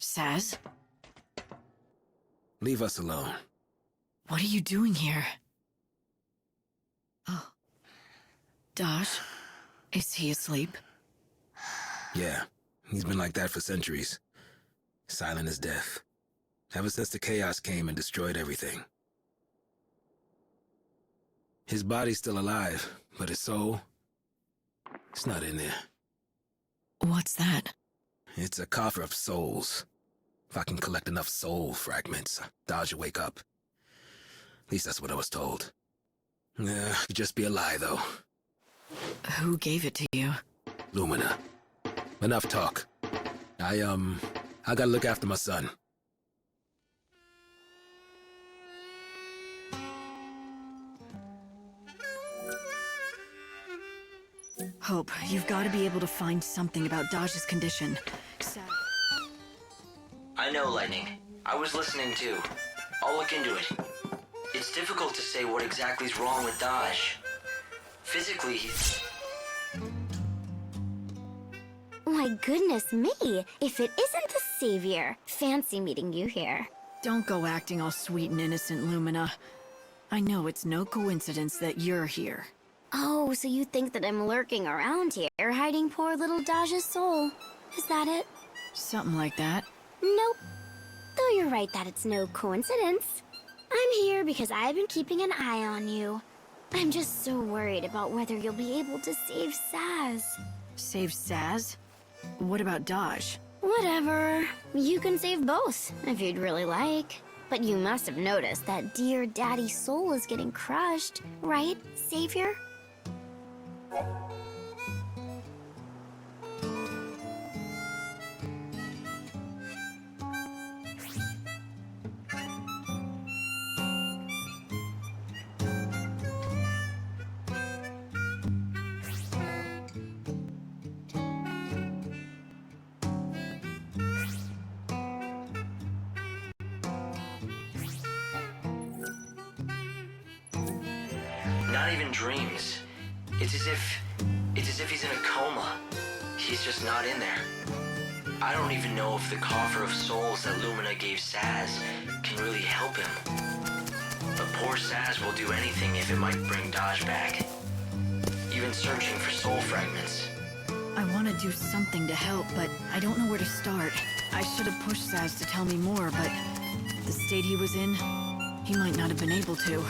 Saz? Leave us alone. What are you doing here? Oh. Daj? Is he asleep? Yeah, he's been like that for centuries. Silent as death. Ever since the chaos came and destroyed everything. His body's still alive, but his soul, it's not in there. What's that? It's a coffer of souls. If I can collect enough soul fragments, Daj will wake up. At least that's what I was told. Yeah, could just be a lie, though. Who gave it to you? Lumina. Enough talk. I gotta look after my son. Hope, you've got to be able to find something about Daj's condition. I know, Lightning. I was listening too. I'll look into it. It's difficult to say what exactly is wrong with Daj. Physically, he's... My goodness me! If it isn't the Savior! Fancy meeting you here. Don't go acting all sweet and innocent, Lumina. I know it's no coincidence that you're here. Oh, so you think that I'm lurking around here, hiding poor little Daj's soul. Is that it? Something like that. Nope. Though you're right that it's no coincidence. I'm here because I've been keeping an eye on you. I'm just so worried about whether you'll be able to save Saz. Save Saz? What about Daj? Whatever. You can save both, if you'd really like. But you must have noticed that dear Daddy's soul is getting crushed, right, Savior? Not even dreams. It's as if he's in a coma. He's just not in there. I don't even know if the coffer of souls that Lumina gave Saz can really help him. But poor Saz will do anything if it might bring Daj back. Even searching for soul fragments. I want to do something to help, but I don't know where to start. I should have pushed Saz to tell me more, but the state he was in, he might not have been able to.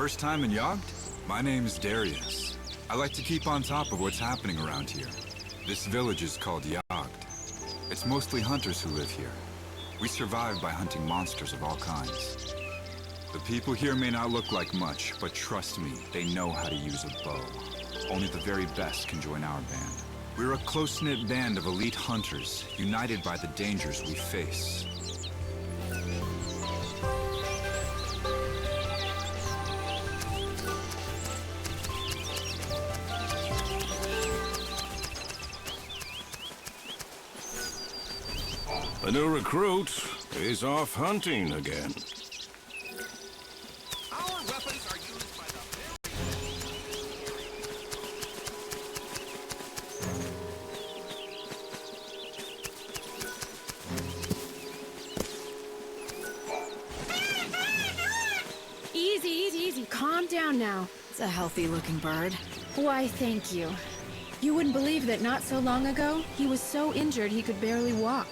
First time in Yogd? My name's Darius. I like to keep on top of what's happening around here. This village is called Yogd. It's mostly hunters who live here. We survive by hunting monsters of all kinds. The people here may not look like much, but trust me, they know how to use a bow. Only the very best can join our band. We're a close-knit band of elite hunters, united by the dangers we face. The new recruit is off hunting again. Our weapons are used by the... Easy, easy, easy. Calm down now. It's a healthy-looking bird. Why, thank you. You wouldn't believe that not so long ago, he was so injured he could barely walk.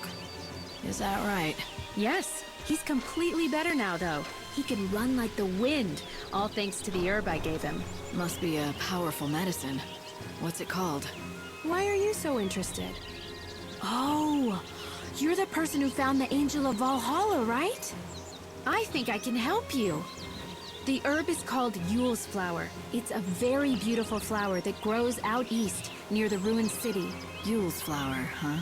Is that right? Yes. He's completely better now, though. He can run like the wind, all thanks to the herb I gave him. Must be a powerful medicine. What's it called? Why are you so interested? Oh, you're the person who found the Angel of Valhalla, right? I think I can help you. The herb is called Yule's flower. It's a very beautiful flower that grows out east, near the ruined city. Yule's flower, huh?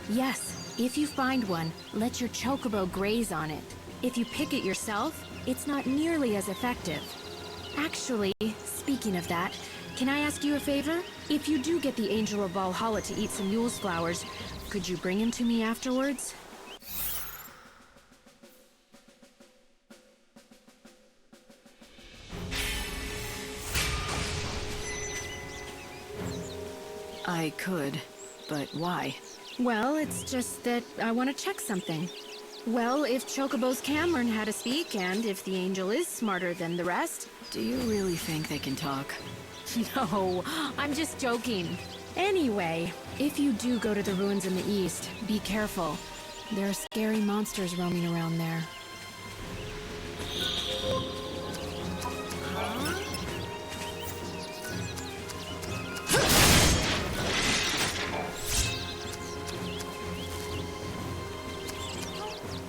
Yes. If you find one, let your chocobo graze on it. If you pick it yourself, it's not nearly as effective. Actually, speaking of that, can I ask you a favor? If you do get the Angel of Valhalla to eat some Yule's flowers, could you bring him to me afterwards? I could, but why? Well, it's just that I want to check something. Well, if chocobos can learn how to speak, and if the angel is smarter than the rest... Do you really think they can talk? No, I'm just joking. Anyway, if you do go to the ruins in the east, be careful. There are scary monsters roaming around there.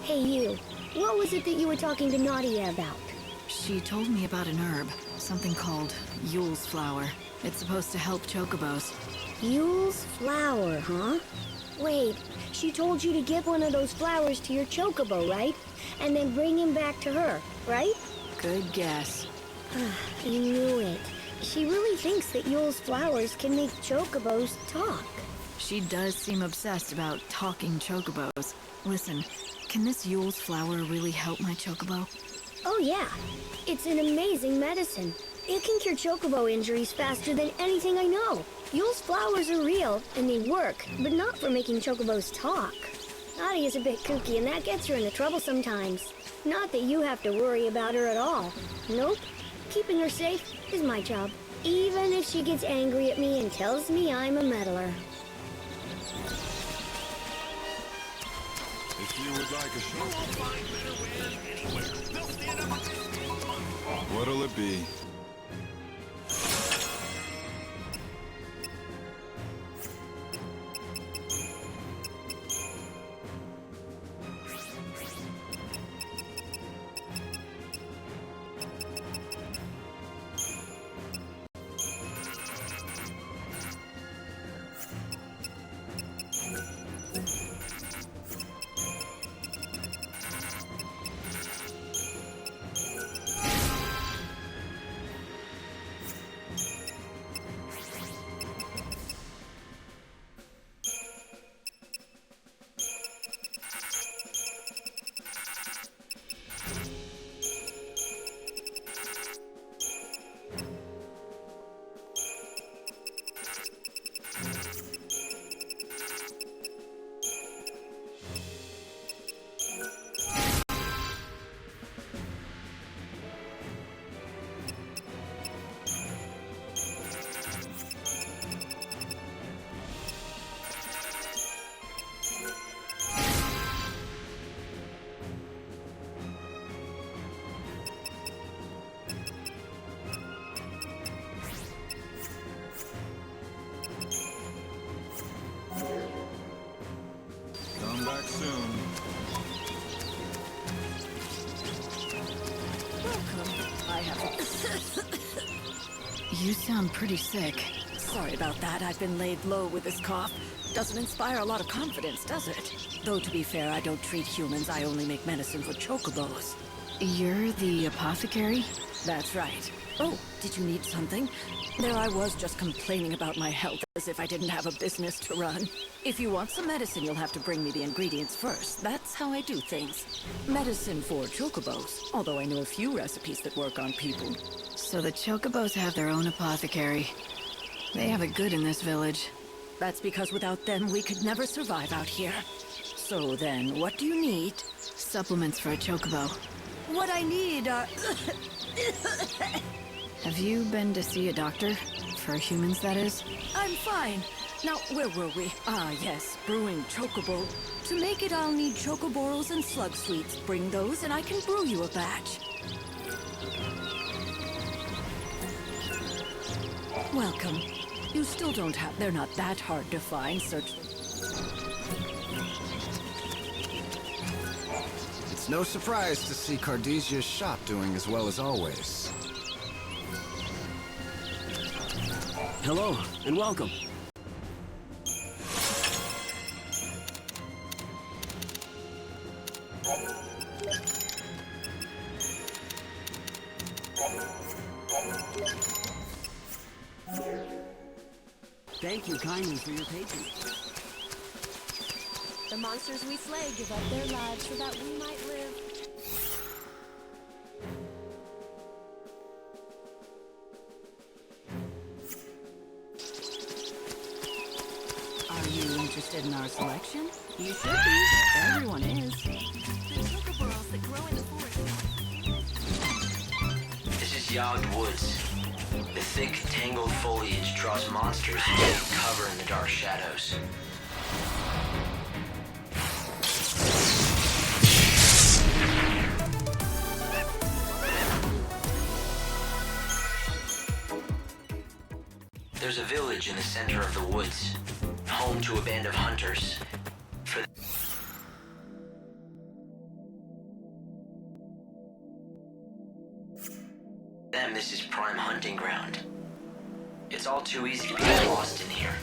Hey, you. What was it that you were talking to Nadia about? She told me about an herb, something called Yule's flower. It's supposed to help chocobos. Yule's flower, huh? Wait, she told you to give one of those flowers to your chocobo, right? And then bring him back to her, right? Good guess. You knew it. She really thinks that Yule's flowers can make chocobos talk. She does seem obsessed about talking chocobos. Listen, can this Yule's flower really help my chocobo? Oh yeah, it's an amazing medicine. It can cure chocobo injuries faster than anything I know. Yule's flowers are real, and they work, but not for making chocobos talk. Nadia's a bit kooky, and that gets her into trouble sometimes. Not that you have to worry about her at all. Nope. Keeping her safe is my job. Even if she gets angry at me and tells me I'm a meddler. If you would like a show, You'll find better wares anywhere. They'll stand up against What'll it be? You sound pretty sick. Sorry about that. I've been laid low with this cough. Doesn't inspire a lot of confidence, does it? Though, to be fair, I don't treat humans. I only make medicine for chocobos. You're the apothecary? That's right. Oh, did you need something? There I was just complaining about my health as if I didn't have a business to run. If you want some medicine, you'll have to bring me the ingredients first. That's how I do things. Medicine for chocobos, although I know a few recipes that work on people. So the chocobos have their own apothecary. They have it good in this village. That's because without them, we could never survive out here. So then, what do you need? Supplements for a chocobo. What I need are... Have you been to see a doctor? For humans, that is? I'm fine. Now, where were we? Ah, yes, brewing chocobo. To make it, I'll need chocoboros and slug sweets. Bring those, and I can brew you a batch. Welcome. You still don't have... They're not that hard to find. Search... It's no surprise to see Cardesia's shop doing as well as always. Hello, and welcome. Thank you kindly for your patronage. The monsters we slay give up their lives so that we might live. Are you interested in our selection? You should be. Everyone is. The chocoboros that grow in the forest. This is Yogged Woods. The thick, tangled foliage draws monsters who take cover in the dark shadows. There's a village in the center of the woods, home to a band of hunters. For them, this is prime hunting ground. It's all too easy to get lost in here.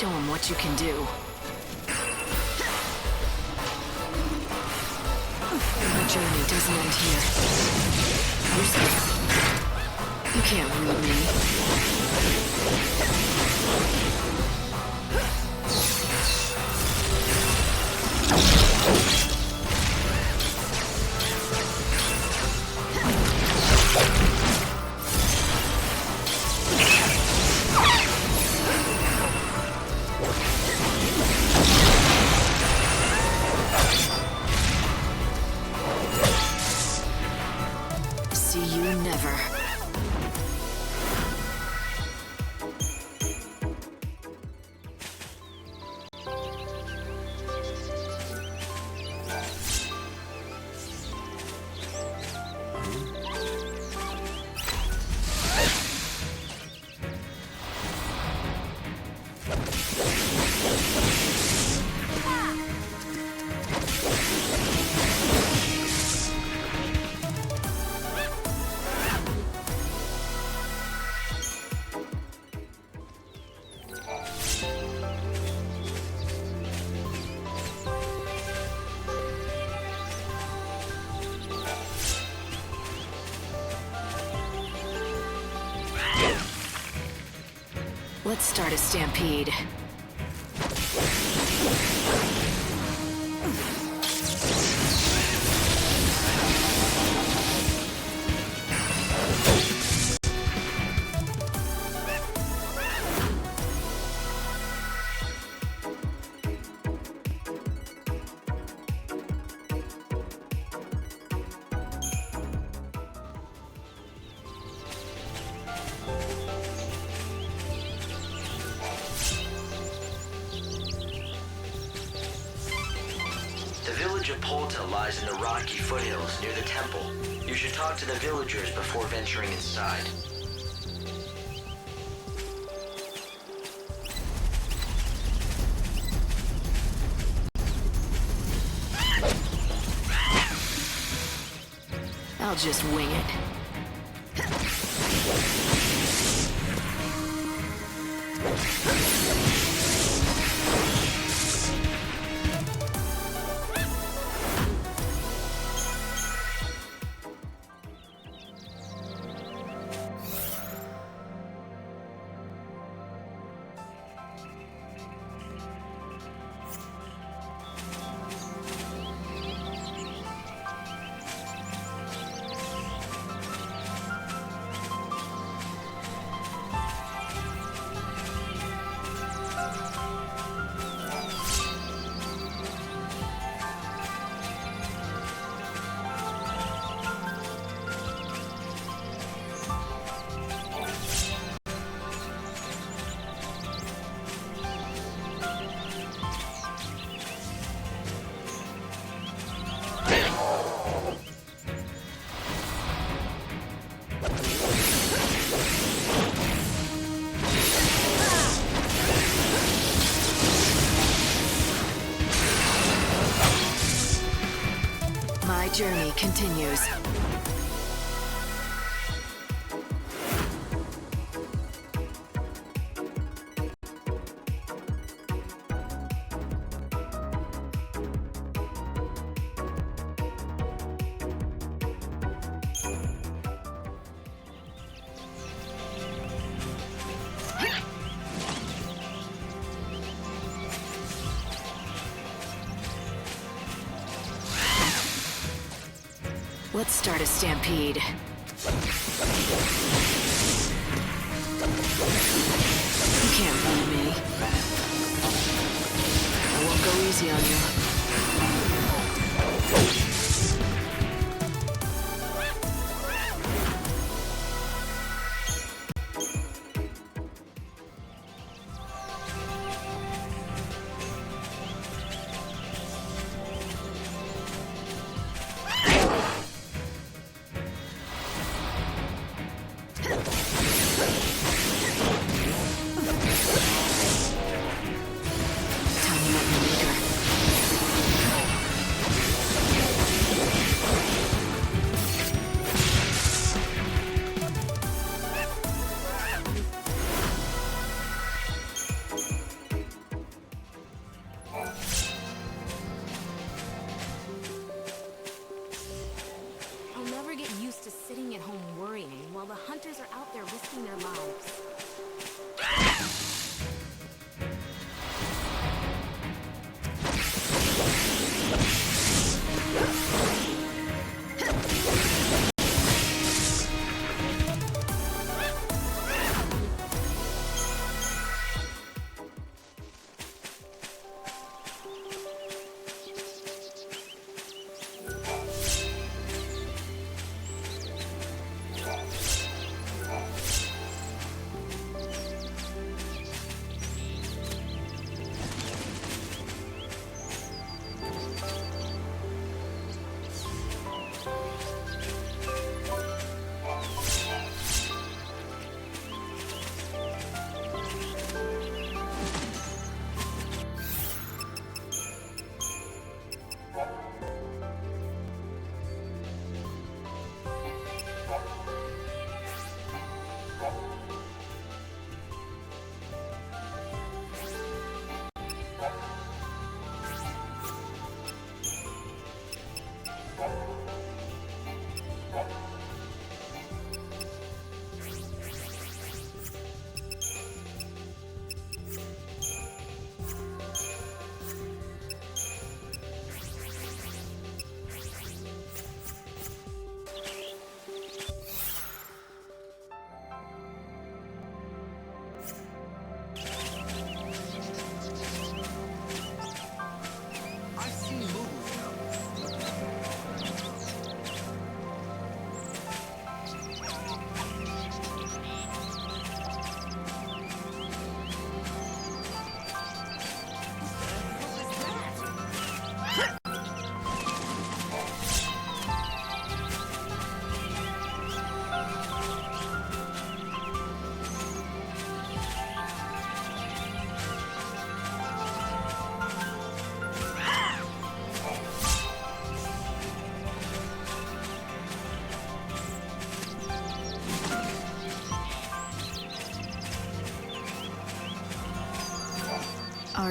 Show him what you can do. My journey doesn't end here. You can't rule me. See you never. Let's start a stampede. The village of Polta lies in the rocky foothills near the temple. You should talk to the villagers before venturing inside. I'll just wing it. My journey continues. Let's start a stampede. You can't fool me. I won't go easy on you. Time to let me maker.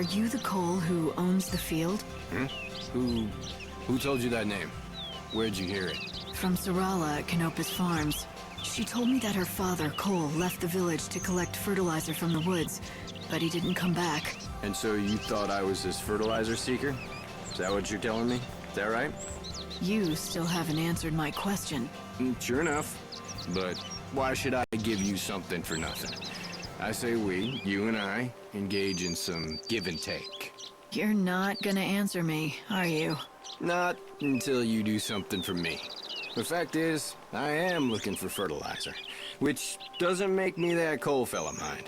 Are you the Cole who owns the field? Hmm? Who told you that name? Where'd you hear it? From Sarala at Canopus Farms. She told me that her father, Cole, left the village to collect fertilizer from the woods, but he didn't come back. And so you thought I was this fertilizer seeker? Is that what you're telling me? Is that right? You still haven't answered my question. Sure enough. But why should I give you something for nothing? I say we, you and I, engage in some give and take. You're not gonna answer me, are you? Not until you do something for me. The fact is, I am looking for fertilizer, which doesn't make me that Cole fella mind.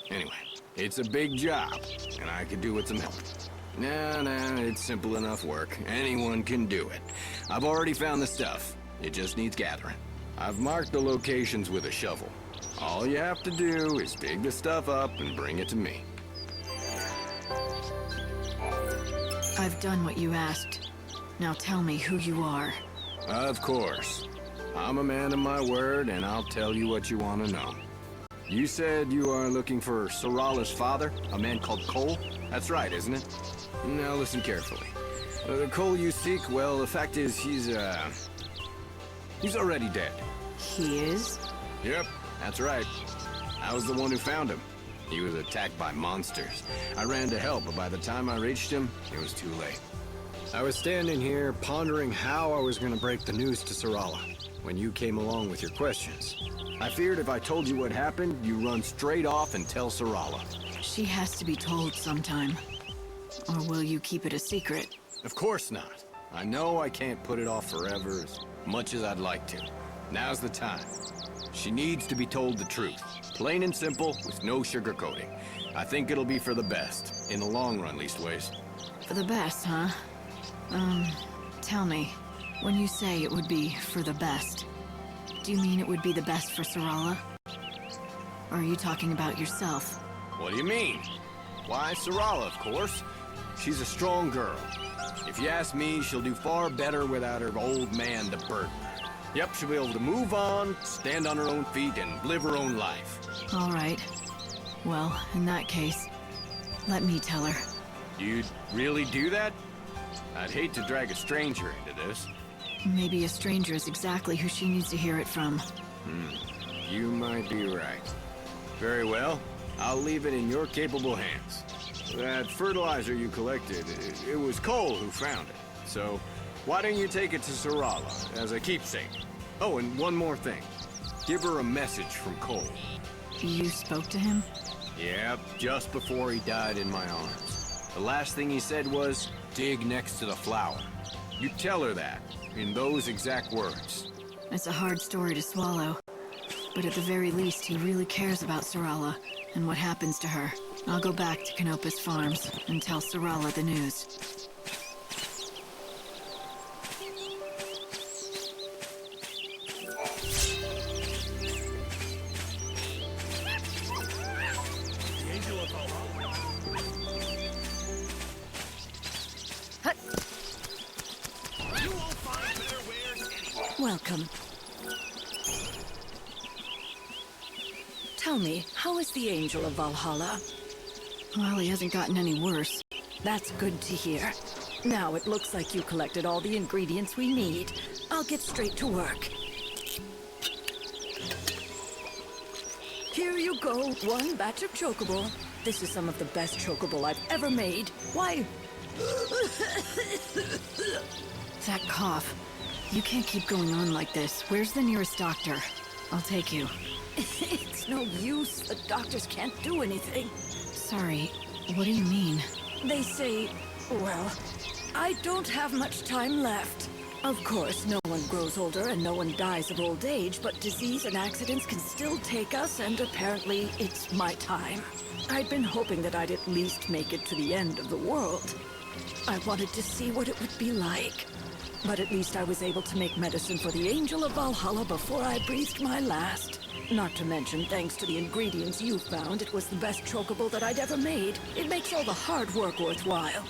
Anyway, it's a big job, and I could do with some help. Nah, it's simple enough work. Anyone can do it. I've already found the stuff. It just needs gathering. I've marked the locations with a shovel. All you have to do is dig the stuff up and bring it to me. I've done what you asked. Now tell me who you are. Of course. I'm a man of my word, and I'll tell you what you want to know. You said you are looking for Sarala's father, a man called Cole? That's right, isn't it? Now listen carefully. The Cole you seek, well, the fact is he's already dead. He is? Yep, that's right. I was the one who found him. He was attacked by monsters. I ran to help, but by the time I reached him, it was too late. I was standing here pondering how I was going to break the news to Sarala when you came along with your questions. I feared if I told you what happened, you run straight off and tell Sarala. She has to be told sometime. Or will you keep it a secret? Of course not. I know I can't put it off forever as much as I'd like to. Now's the time. She needs to be told the truth. Plain and simple, with no sugarcoating. I think it'll be for the best. In the long run, leastways. For the best, huh? Tell me, when you say it would be for the best, do you mean it would be the best for Sarala? Or are you talking about yourself? What do you mean? Why, Sarala, of course. She's a strong girl. If you ask me, she'll do far better without her old man to burden her. Yep, she'll be able to move on, stand on her own feet, and live her own life. All right. Well, in that case, let me tell her. You'd really do that? I'd hate to drag a stranger into this. Maybe a stranger is exactly who she needs to hear it from. You might be right. Very well. I'll leave it in your capable hands. That fertilizer you collected, it was Cole who found it. So, why don't you take it to Sarala as a keepsake? Oh, and one more thing. Give her a message from Cole. You spoke to him? Yep, just before he died in my arms. The last thing he said was, dig next to the flower. You tell her that, in those exact words. It's a hard story to swallow. But at the very least, he really cares about Sarala and what happens to her. I'll go back to Canopus Farms and tell Sarala the news. Welcome. Tell me, how is the Angel of Valhalla? Well, he hasn't gotten any worse. That's good to hear. Now it looks like you collected all the ingredients we need. I'll get straight to work. Here you go, one batch of chocobo. This is some of the best chocobo I've ever made. Why? That cough. You can't keep going on like this. Where's the nearest doctor? I'll take you. It's no use. The doctors can't do anything. Sorry, what do you mean? They say, well, I don't have much time left. Of course, no one grows older and no one dies of old age, but disease and accidents can still take us, and apparently it's my time. I'd been hoping that I'd at least make it to the end of the world. I wanted to see what it would be like. But at least I was able to make medicine for the Angel of Valhalla before I breathed my last. Not to mention, thanks to the ingredients you found, it was the best chocobo that I'd ever made. It makes all the hard work worthwhile.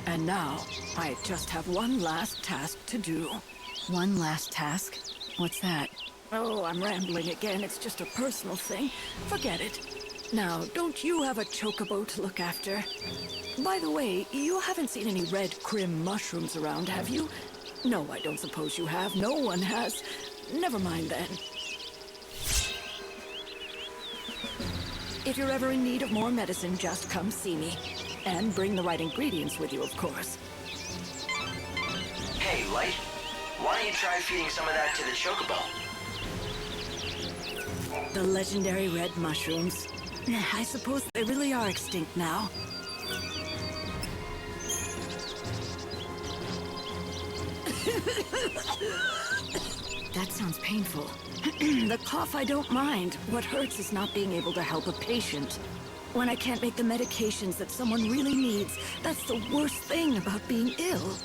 And now, I just have one last task to do. One last task? What's that? Oh, I'm rambling again. It's just a personal thing. Forget it. Now, don't you have a chocobo to look after? By the way, you haven't seen any red crim mushrooms around, have you? No, I don't suppose you have. No one has. Never mind then. If you're ever in need of more medicine, just come see me. And bring the right ingredients with you, of course. Hey, Light. Why don't you try feeding some of that to the chocobo? The legendary red mushrooms. I suppose they really are extinct now. That sounds painful. The cough I don't mind. What hurts is not being able to help a patient. When I can't make the medications that someone really needs, that's the worst thing about being ill.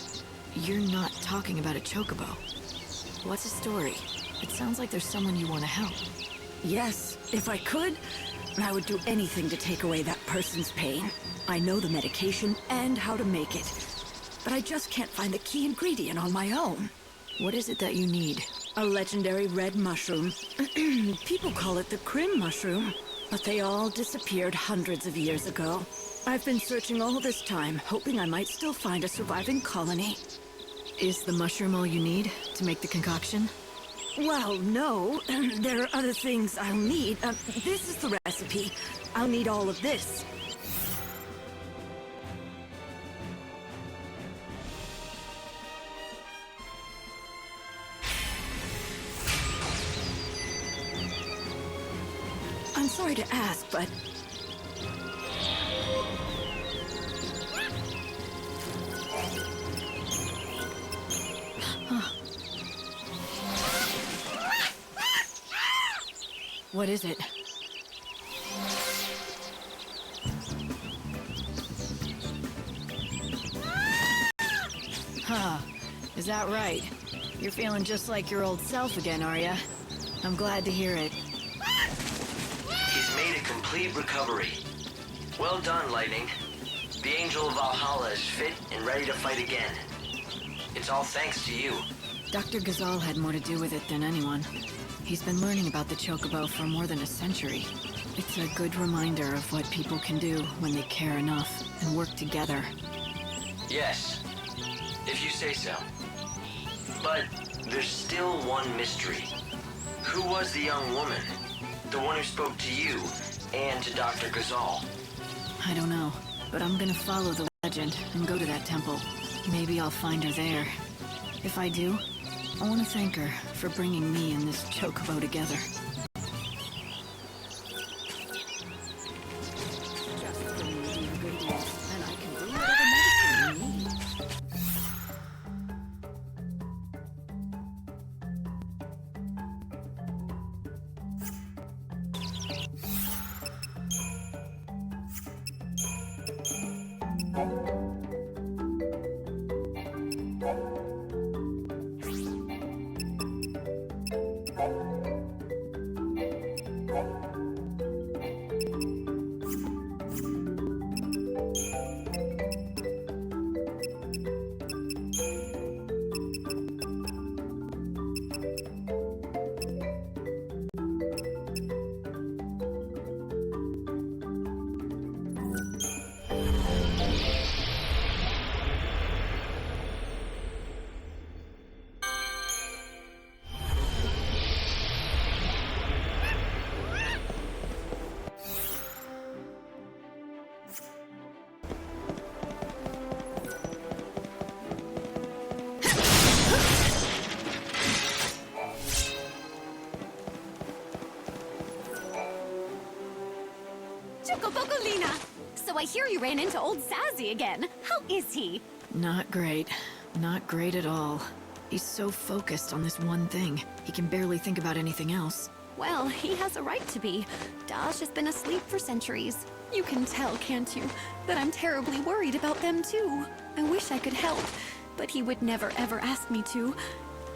You're not talking about a chocobo. What's the story? It sounds like there's someone you want to help. Yes, if I could, I would do anything to take away that person's pain. I know the medication and how to make it. But I just can't find the key ingredient on my own. What is it that you need? A legendary red mushroom. People call it the crim mushroom, but they all disappeared hundreds of years ago. I've been searching all this time, hoping I might still find a surviving colony. Is the mushroom all you need to make the concoction? Well, no. There are other things I'll need. This is the recipe. I'll need all of this. I'm sorry to ask, but... What is it? Huh. Is that right? You're feeling just like your old self again, are ya? I'm glad to hear it. He's made a complete recovery. Well done, Lightning. The Angel of Valhalla is fit and ready to fight again. It's all thanks to you. Dr. Ghazal had more to do with it than anyone. He's been learning about the chocobo for more than a century. It's a good reminder of what people can do when they care enough and work together. Yes, if you say so. But there's still one mystery. Who was the young woman? The one who spoke to you and to Dr. Ghazal? I don't know, but I'm gonna follow the legend and go to that temple. Maybe I'll find her there. If I do, I want to thank her for bringing me and this chocobo together. Just bring me the ingredients, and I can do whatever medicine you need. Chocobocolina! So I hear you ran into old Sassy again. How is he? Not great. Not great at all. He's so focused on this one thing, he can barely think about anything else. Well, he has a right to be. Daj has been asleep for centuries. You can tell, can't you, that I'm terribly worried about them too. I wish I could help, but he would never ever ask me to.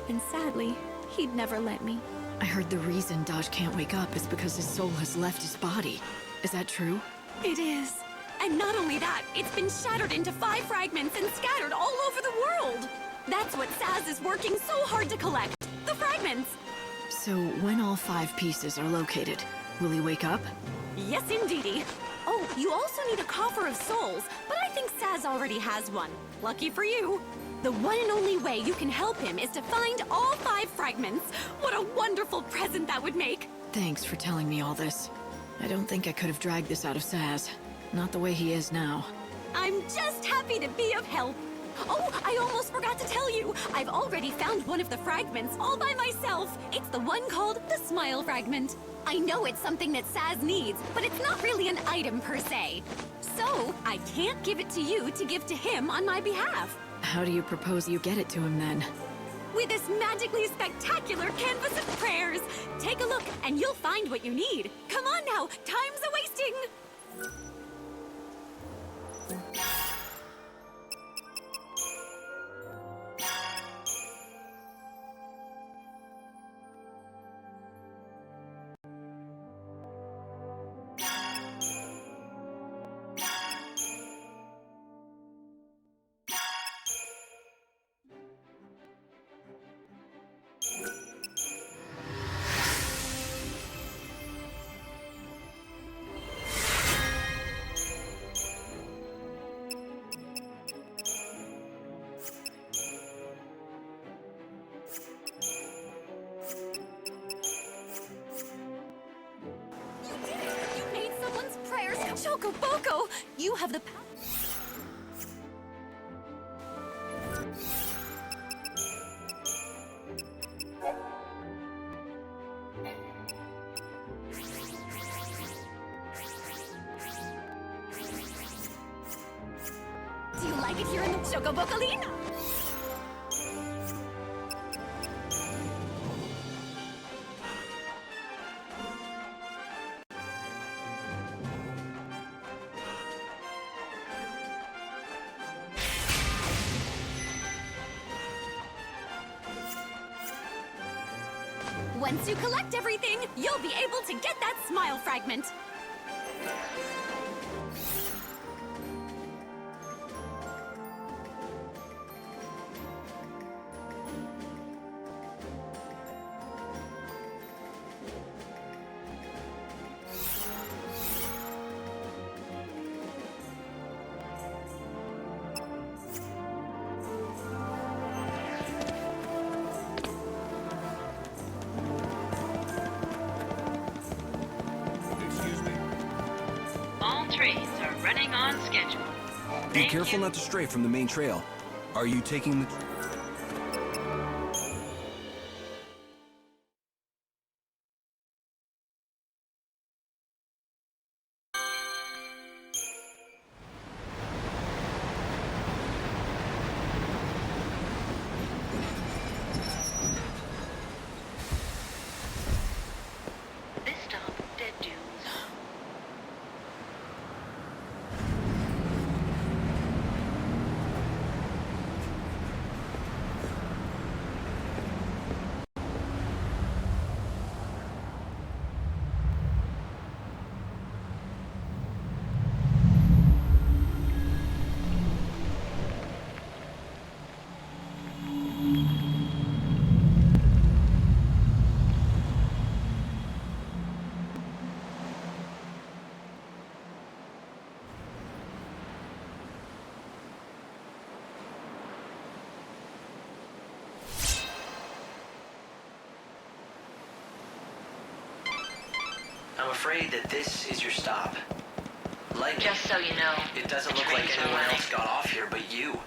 And sadly, he'd never let me. I heard the reason Daj can't wake up is because his soul has left his body. Is that true? It is. And not only that, it's been shattered into 5 fragments and scattered all over the world. That's what Saz is working so hard to collect. The fragments. So when all 5 pieces are located, will he wake up? Yes, indeedy. Oh, you also need a coffer of souls, but I think Saz already has one. Lucky for you. The one and only way you can help him is to find all 5 fragments. What a wonderful present that would make. Thanks for telling me all this. I don't think I could have dragged this out of Saz. Not the way he is now. I'm just happy to be of help. Oh, I almost forgot to tell you. I've already found one of the fragments all by myself. It's the one called the Smile Fragment. I know it's something that Saz needs, but it's not really an item per se. So, I can't give it to you to give to him on my behalf. How do you propose you get it to him then? With this magically spectacular canvas of prayers. Take a look and you'll find what you need. Come on now, time's a-wasting. Choco Boco, you have the power. Do you like it here in the Choco Bocalina? Once you collect everything, you'll be able to get that Smile Fragment. Trains are running on schedule. Be careful not to stray from the main trail. Are you taking the... This stop, Dead Dunes. I'm afraid that this is your stop. Lightning. Just so you know, It doesn't the look like trains are anyone running. else got off here but you.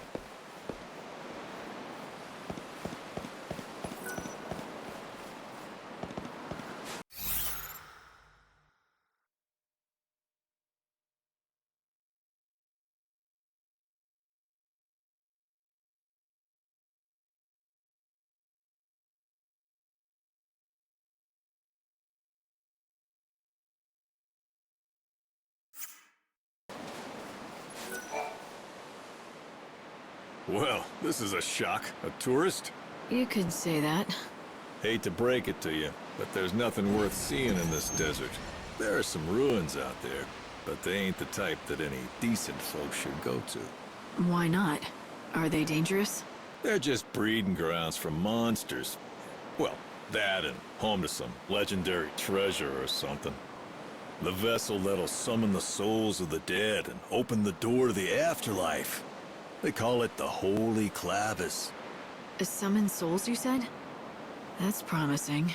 Well, this is a shock. A tourist? You could say that. Hate to break it to you, but there's nothing worth seeing in this desert. There are some ruins out there, but they ain't the type that any decent folk should go to. Why not? Are they dangerous? They're just breeding grounds for monsters. Well, that and home to some legendary treasure or something. The vessel that'll summon the souls of the dead and open the door to the afterlife. They call it the Holy Clavis. A summon souls, you said? That's promising.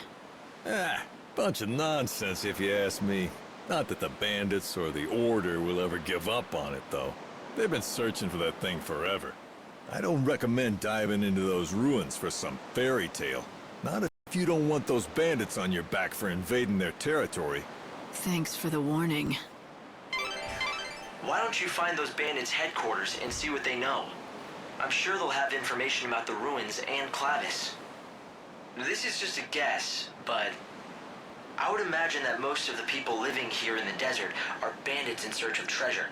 Bunch of nonsense if you ask me. Not that the bandits or the Order will ever give up on it, though. They've been searching for that thing forever. I don't recommend diving into those ruins for some fairy tale. Not if you don't want those bandits on your back for invading their territory. Thanks for the warning. Why don't you find those bandits' headquarters and see what they know? I'm sure they'll have information about the ruins and Clavis. This is just a guess, but I would imagine that most of the people living here in the desert are bandits in search of treasure.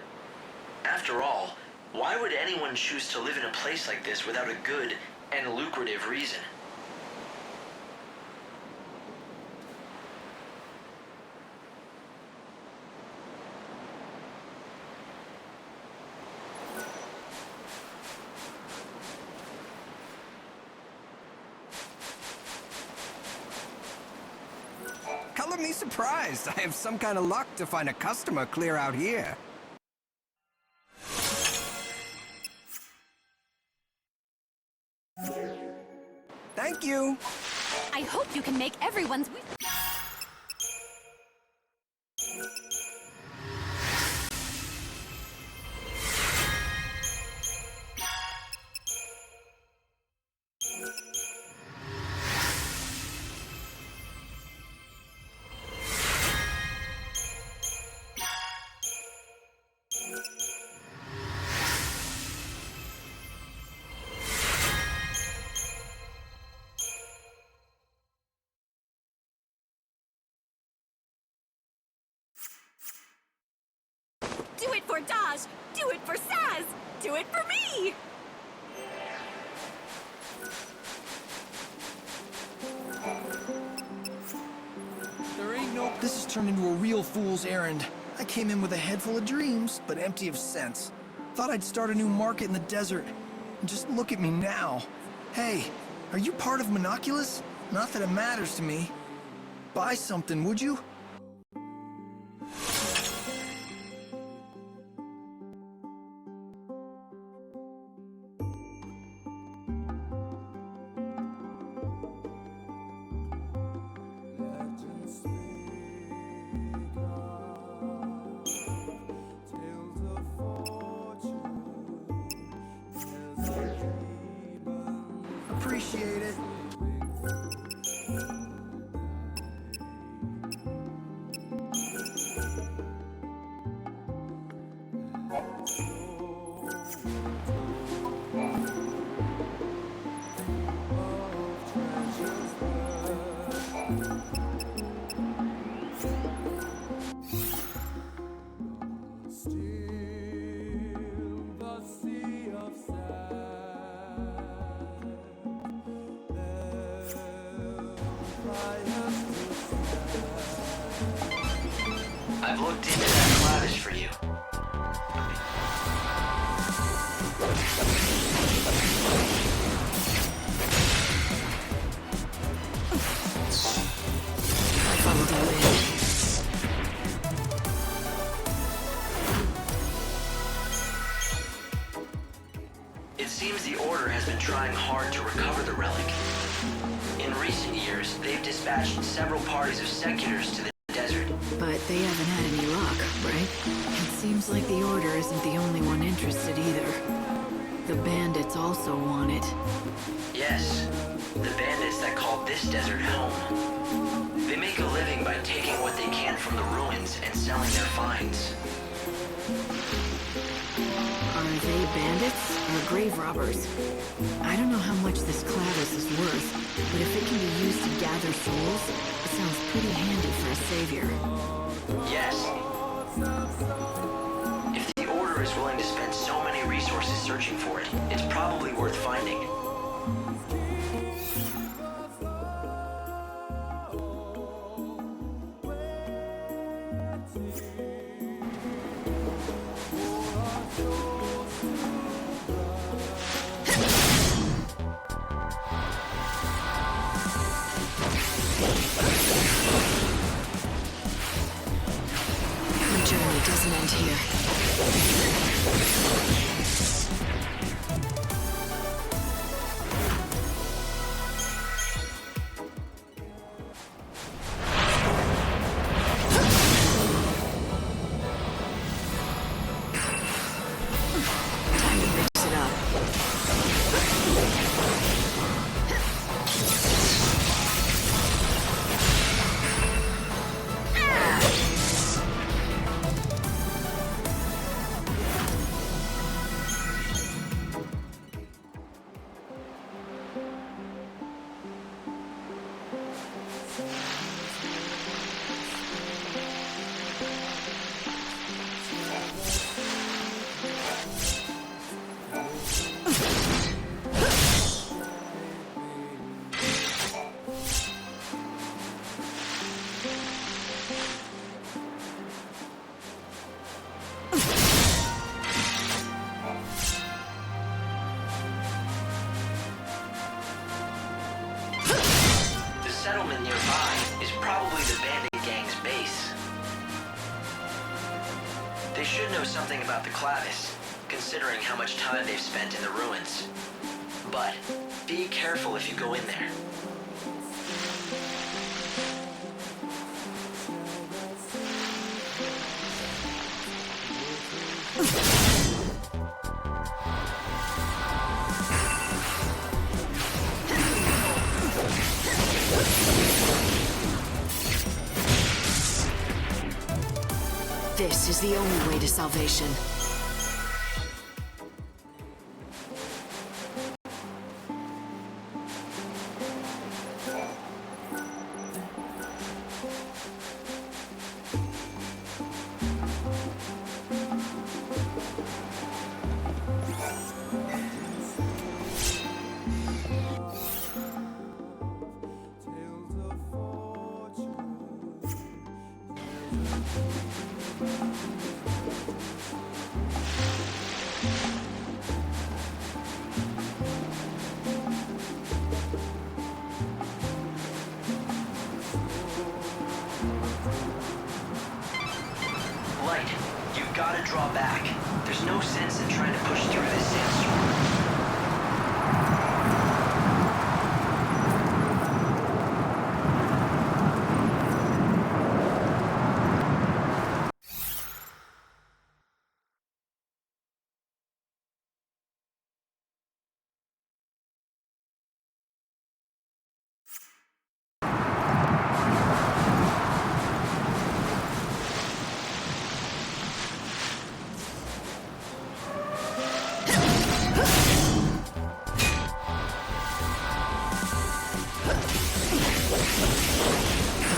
After all, why would anyone choose to live in a place like this without a good and lucrative reason? Color me surprised. I have some kind of luck to find a customer clear out here. Thank you. I hope you can make everyone's wish. Do it for Daj! Do it for Saz! Do it for me! There ain't no... This has turned into a real fool's errand. I came in with a head full of dreams, but empty of sense. Thought I'd start a new market in the desert. And just look at me now. Hey, are you part of Monoculus? Not that it matters to me. Buy something, would you? Appreciate it. I've looked into that Clavis for you. It seems the Order has been trying hard to recover the relic. In recent years, they've dispatched several parties of seculars to the desert. But they haven't had any luck, right? It seems like the Order isn't the only one interested either. The bandits also want it. Yes, the bandits that call this desert home. They make a living by taking what they can from the ruins and selling their finds. Are they bandits or grave robbers? I don't know how much this Clavis is worth, but if it can be used to gather souls, it sounds pretty handy for a savior. Yes. If the Order is willing to spend so many resources searching for it, it's probably worth finding. settlement nearby is probably the bandit gang's base. They should know something about the Clavis, considering how much time they've spent in the ruins. But be careful if you go in there. This is the only way to salvation. Light, you've got to draw back. There's no sense in trying to push through this sandstorm.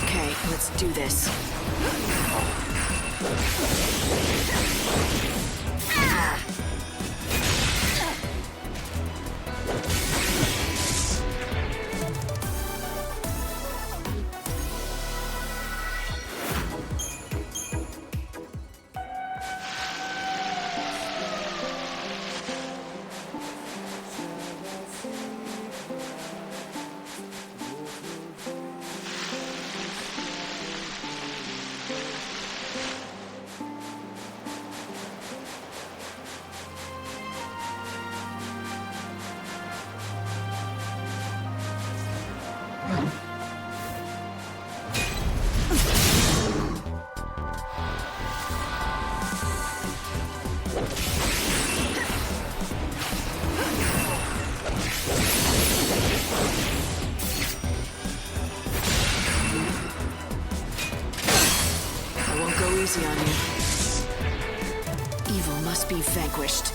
Okay, let's do this. I won't go easy on you. Evil must be vanquished.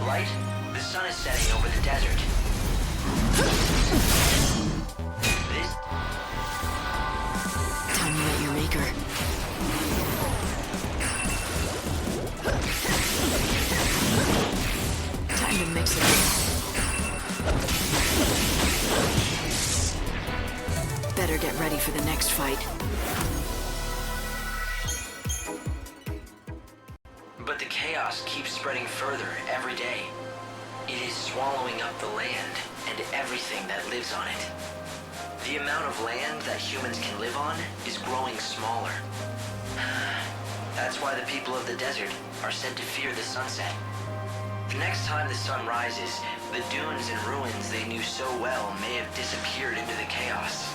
Light, the sun is setting over the desert. This... Time to meet your maker. Time to mix it up. Better get ready for the next fight. But the chaos keeps spreading further every day. It is swallowing up the land and everything that lives on it. The amount of land that humans can live on is growing smaller. That's why the people of the desert are said to fear the sunset. The next time the sun rises, the dunes and ruins they knew so well may have disappeared into the chaos.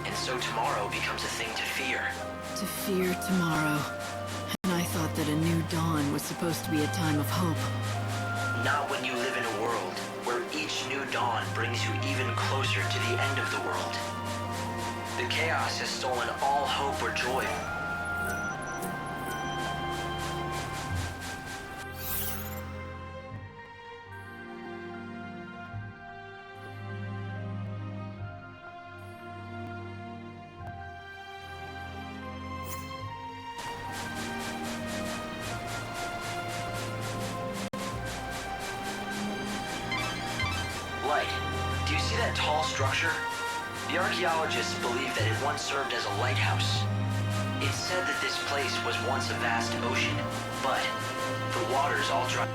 And so tomorrow becomes a thing to fear. To fear tomorrow. And I thought that a new dawn was supposed to be a time of hope. Not when you live in a world where each new dawn brings you even closer to the end of the world. The chaos has stolen all hope or joy. Light, do you see that tall structure? The archaeologists believe that it once served as a lighthouse. It's said that this place was once a vast ocean, but the waters all dried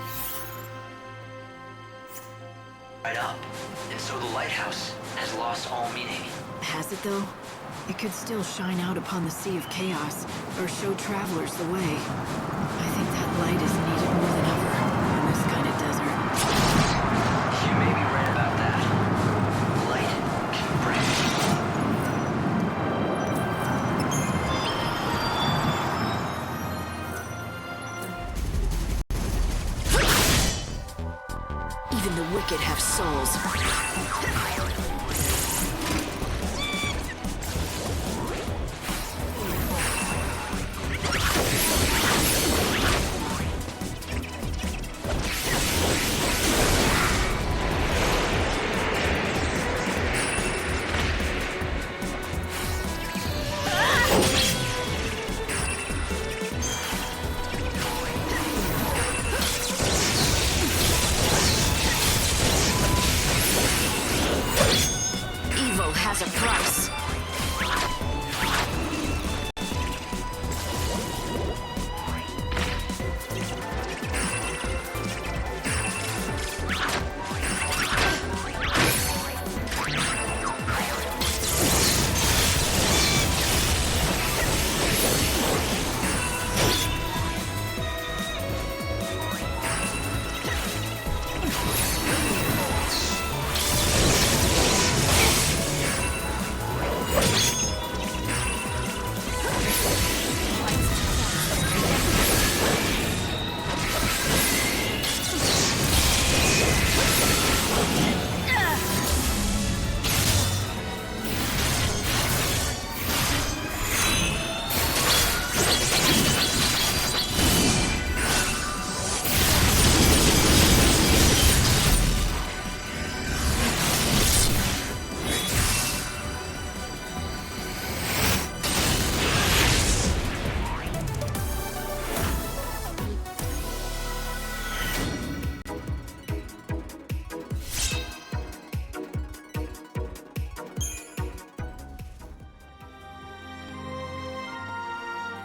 up, and so the lighthouse has lost all meaning. Has it though? It could still shine out upon the sea of chaos, or show travelers the way. I think that light is needed more than ever in this kind of desert. You may be right about that. Light can bring. Even the wicked have souls. Evil has a price.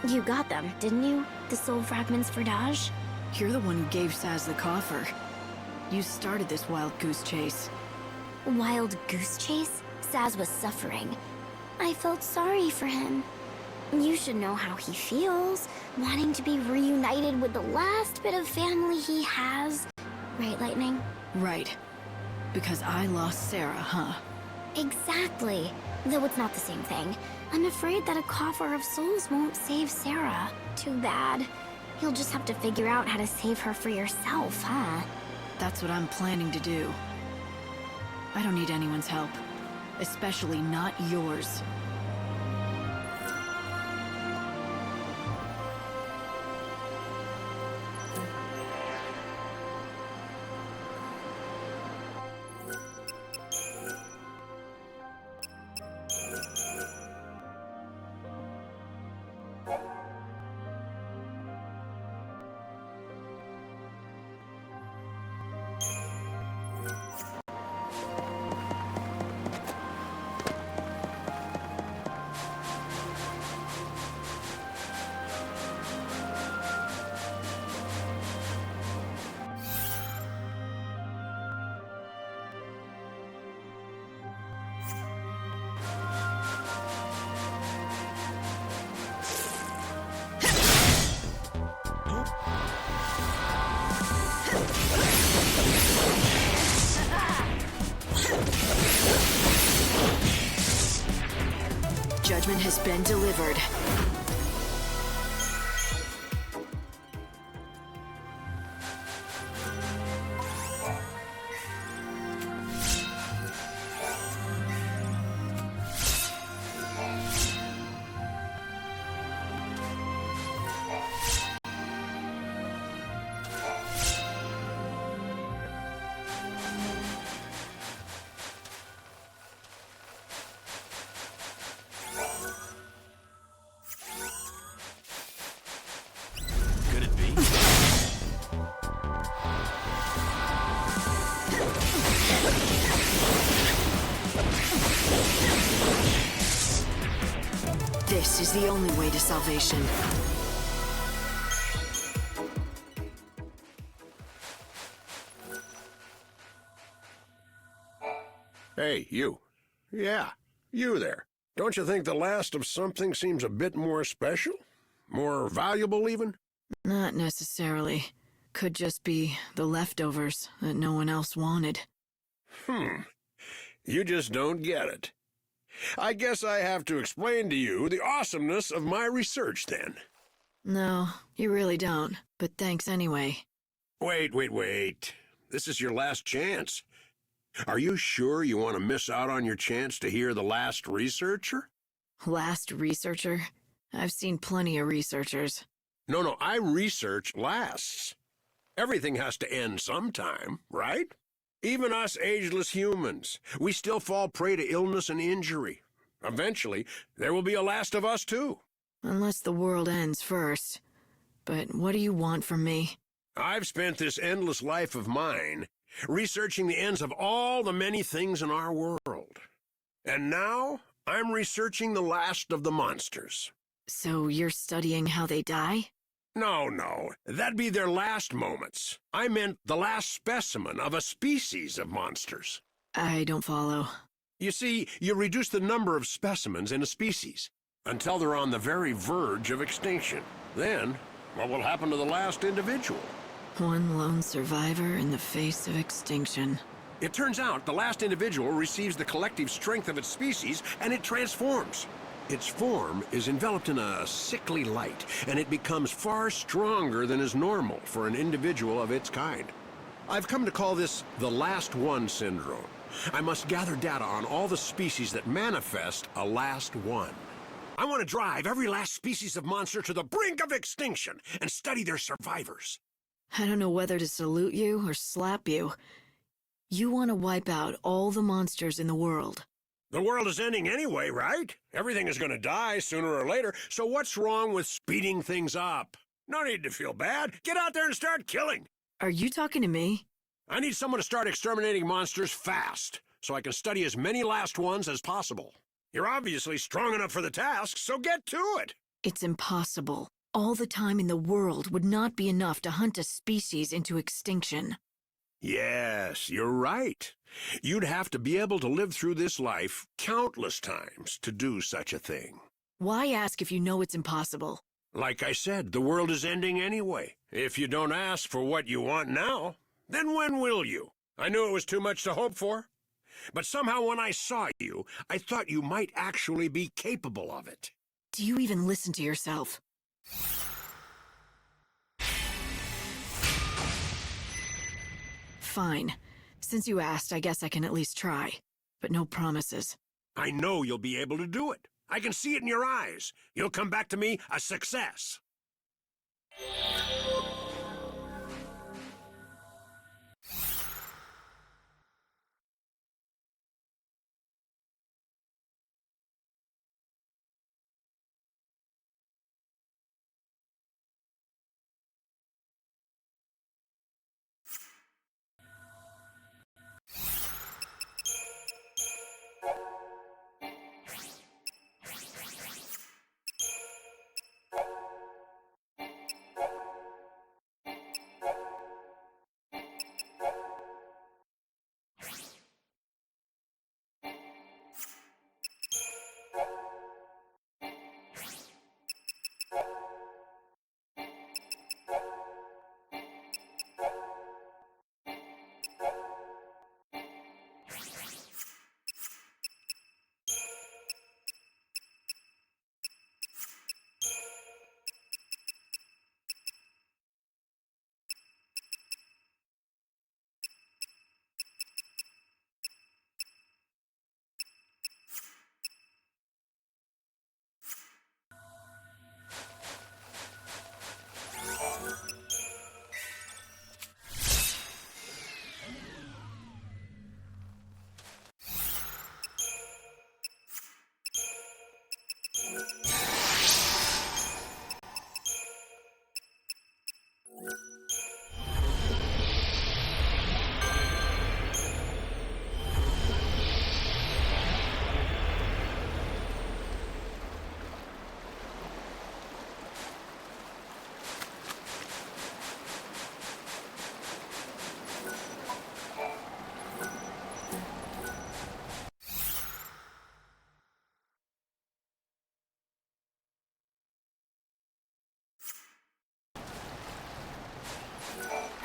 You got them, didn't you? The soul fragments for Daj? You're the one who gave Saz the coffer. You started this wild goose chase. Wild goose chase? Saz was suffering. I felt sorry for him. You should know how he feels, wanting to be reunited with the last bit of family he has. Right, Lightning? Right. Because I lost Sarah, huh? Exactly. Though it's not the same thing. I'm afraid that a coffer of souls won't save Sarah. Too bad. You'll just have to figure out how to save her for yourself, huh? That's what I'm planning to do. I don't need anyone's help. Especially not yours. Judgment has been delivered. Could it be? This is the only way to salvation. Hey, you. Yeah, you there. Don't you think the last of something seems a bit more special? More valuable, even? Not necessarily. Could just be the leftovers that no one else wanted. You just don't get it. I guess I have to explain to you the awesomeness of my research, then. No, you really don't. But thanks anyway. Wait. This is your last chance. Are you sure you want to miss out on your chance to hear the last researcher? Last researcher? I've seen plenty of researchers. No, I research lasts. Everything has to end sometime, right? Even us ageless humans. We still fall prey to illness and injury. Eventually, there will be a last of us, too. Unless the world ends first. But what do you want from me? I've spent this endless life of mine researching the ends of all the many things in our world. And now, I'm researching the last of the monsters. So you're studying how they die? No. That'd be their last moments. I meant the last specimen of a species of monsters. I don't follow. You see, you reduce the number of specimens in a species until they're on the very verge of extinction. Then, what will happen to the last individual? One lone survivor in the face of extinction. It turns out the last individual receives the collective strength of its species, and it transforms. Its form is enveloped in a sickly light, and it becomes far stronger than is normal for an individual of its kind. I've come to call this the Last One syndrome. I must gather data on all the species that manifest a last one. I want to drive every last species of monster to the brink of extinction and study their survivors. I don't know whether to salute you or slap you. You want to wipe out all the monsters in the world. The world is ending anyway, right? Everything is going to die sooner or later, so what's wrong with speeding things up? No need to feel bad. Get out there and start killing. Are you talking to me? I need someone to start exterminating monsters fast, so I can study as many last ones as possible. You're obviously strong enough for the task, so get to it. It's impossible. All the time in the world would not be enough to hunt a species into extinction. Yes, you're right. You'd have to be able to live through this life countless times to do such a thing. Why ask if you know it's impossible? Like I said, the world is ending anyway. If you don't ask for what you want now, then when will you? I knew it was too much to hope for. But somehow when I saw you, I thought you might actually be capable of it. Do you even listen to yourself? Fine. Since you asked, I guess I can at least try. But no promises. I know you'll be able to do it. I can see it in your eyes. You'll come back to me a success.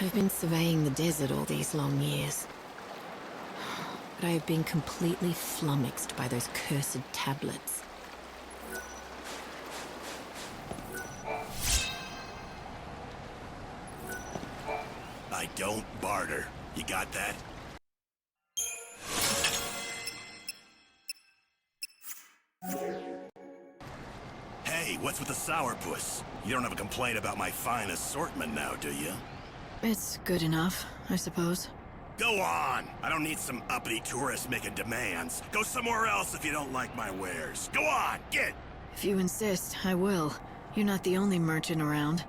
I've been surveying the desert all these long years. But I have been completely flummoxed by those cursed tablets. I don't barter. You got that? Hey, what's with the sourpuss? You don't have a complaint about my fine assortment now, do you? It's good enough, I suppose. Go on! I don't need some uppity tourists making demands. Go somewhere else if you don't like my wares. Go on, get! If you insist, I will. You're not the only merchant around.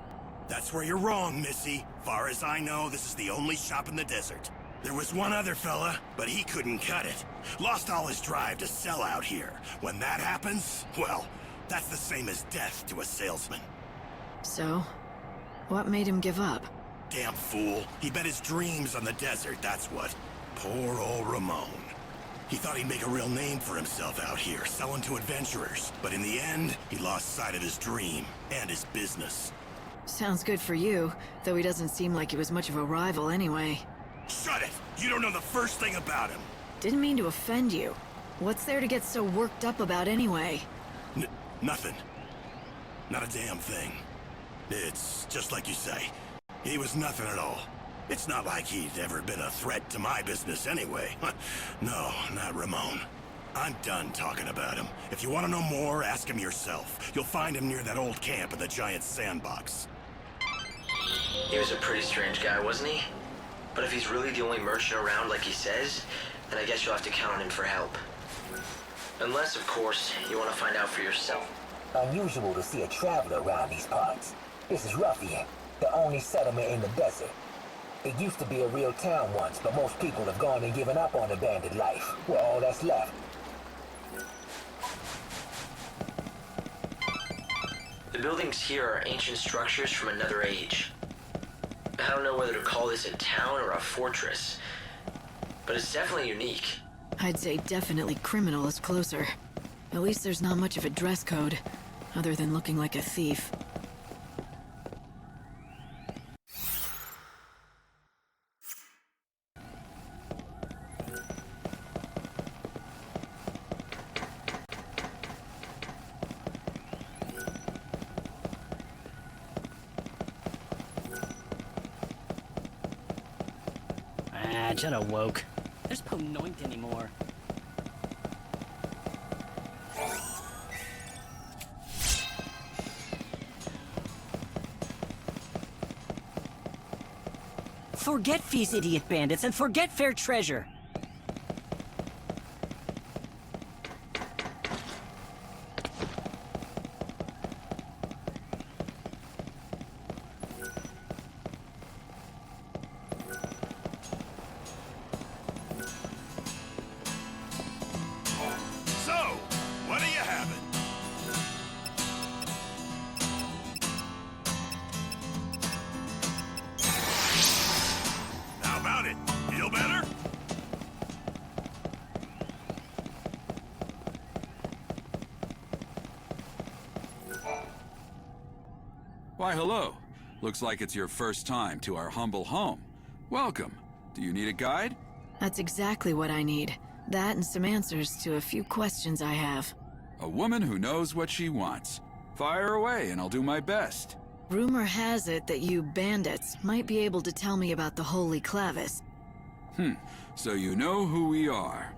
That's where you're wrong, Missy. Far as I know, this is the only shop in the desert. There was one other fella, but he couldn't cut it. Lost all his drive to sell out here. When that happens, well, that's the same as death to a salesman. So, what made him give up? Damn fool. He bet his dreams on the desert, that's what. Poor old Ramon. He thought he'd make a real name for himself out here, selling to adventurers. But in the end, he lost sight of his dream and his business. Sounds good for you, though he doesn't seem like he was much of a rival anyway. Shut it! You don't know the first thing about him! Didn't mean to offend you. What's there to get so worked up about anyway? Nothing. Not a damn thing. It's just like you say. He was nothing at all. It's not like he'd ever been a threat to my business anyway. No, not Ramon. I'm done talking about him. If you want to know more, ask him yourself. You'll find him near that old camp in the giant sandbox. He was a pretty strange guy, wasn't he? But if he's really the only merchant around like he says, then I guess you'll have to count on him for help. Unless, of course, you want to find out for yourself. Unusual to see a traveler around these parts. This is Ruffian, the only settlement in the desert. It used to be a real town once, but most people have gone and given up on the bandit life. We're all that's left. The buildings here are ancient structures from another age. I don't know whether to call this a town or a fortress, but it's definitely unique. I'd say definitely criminal is closer. At least there's not much of a dress code, other than looking like a thief. Judd awoke. There's no noint anymore. Forget these idiot bandits and forget fair treasure. Why, hello. Looks like it's your first time to our humble home. Welcome. Do you need a guide? That's exactly what I need. That and some answers to a few questions I have. A woman who knows what she wants. Fire away and I'll do my best. Rumor has it that you bandits might be able to tell me about the Holy Clavis. So you know who we are.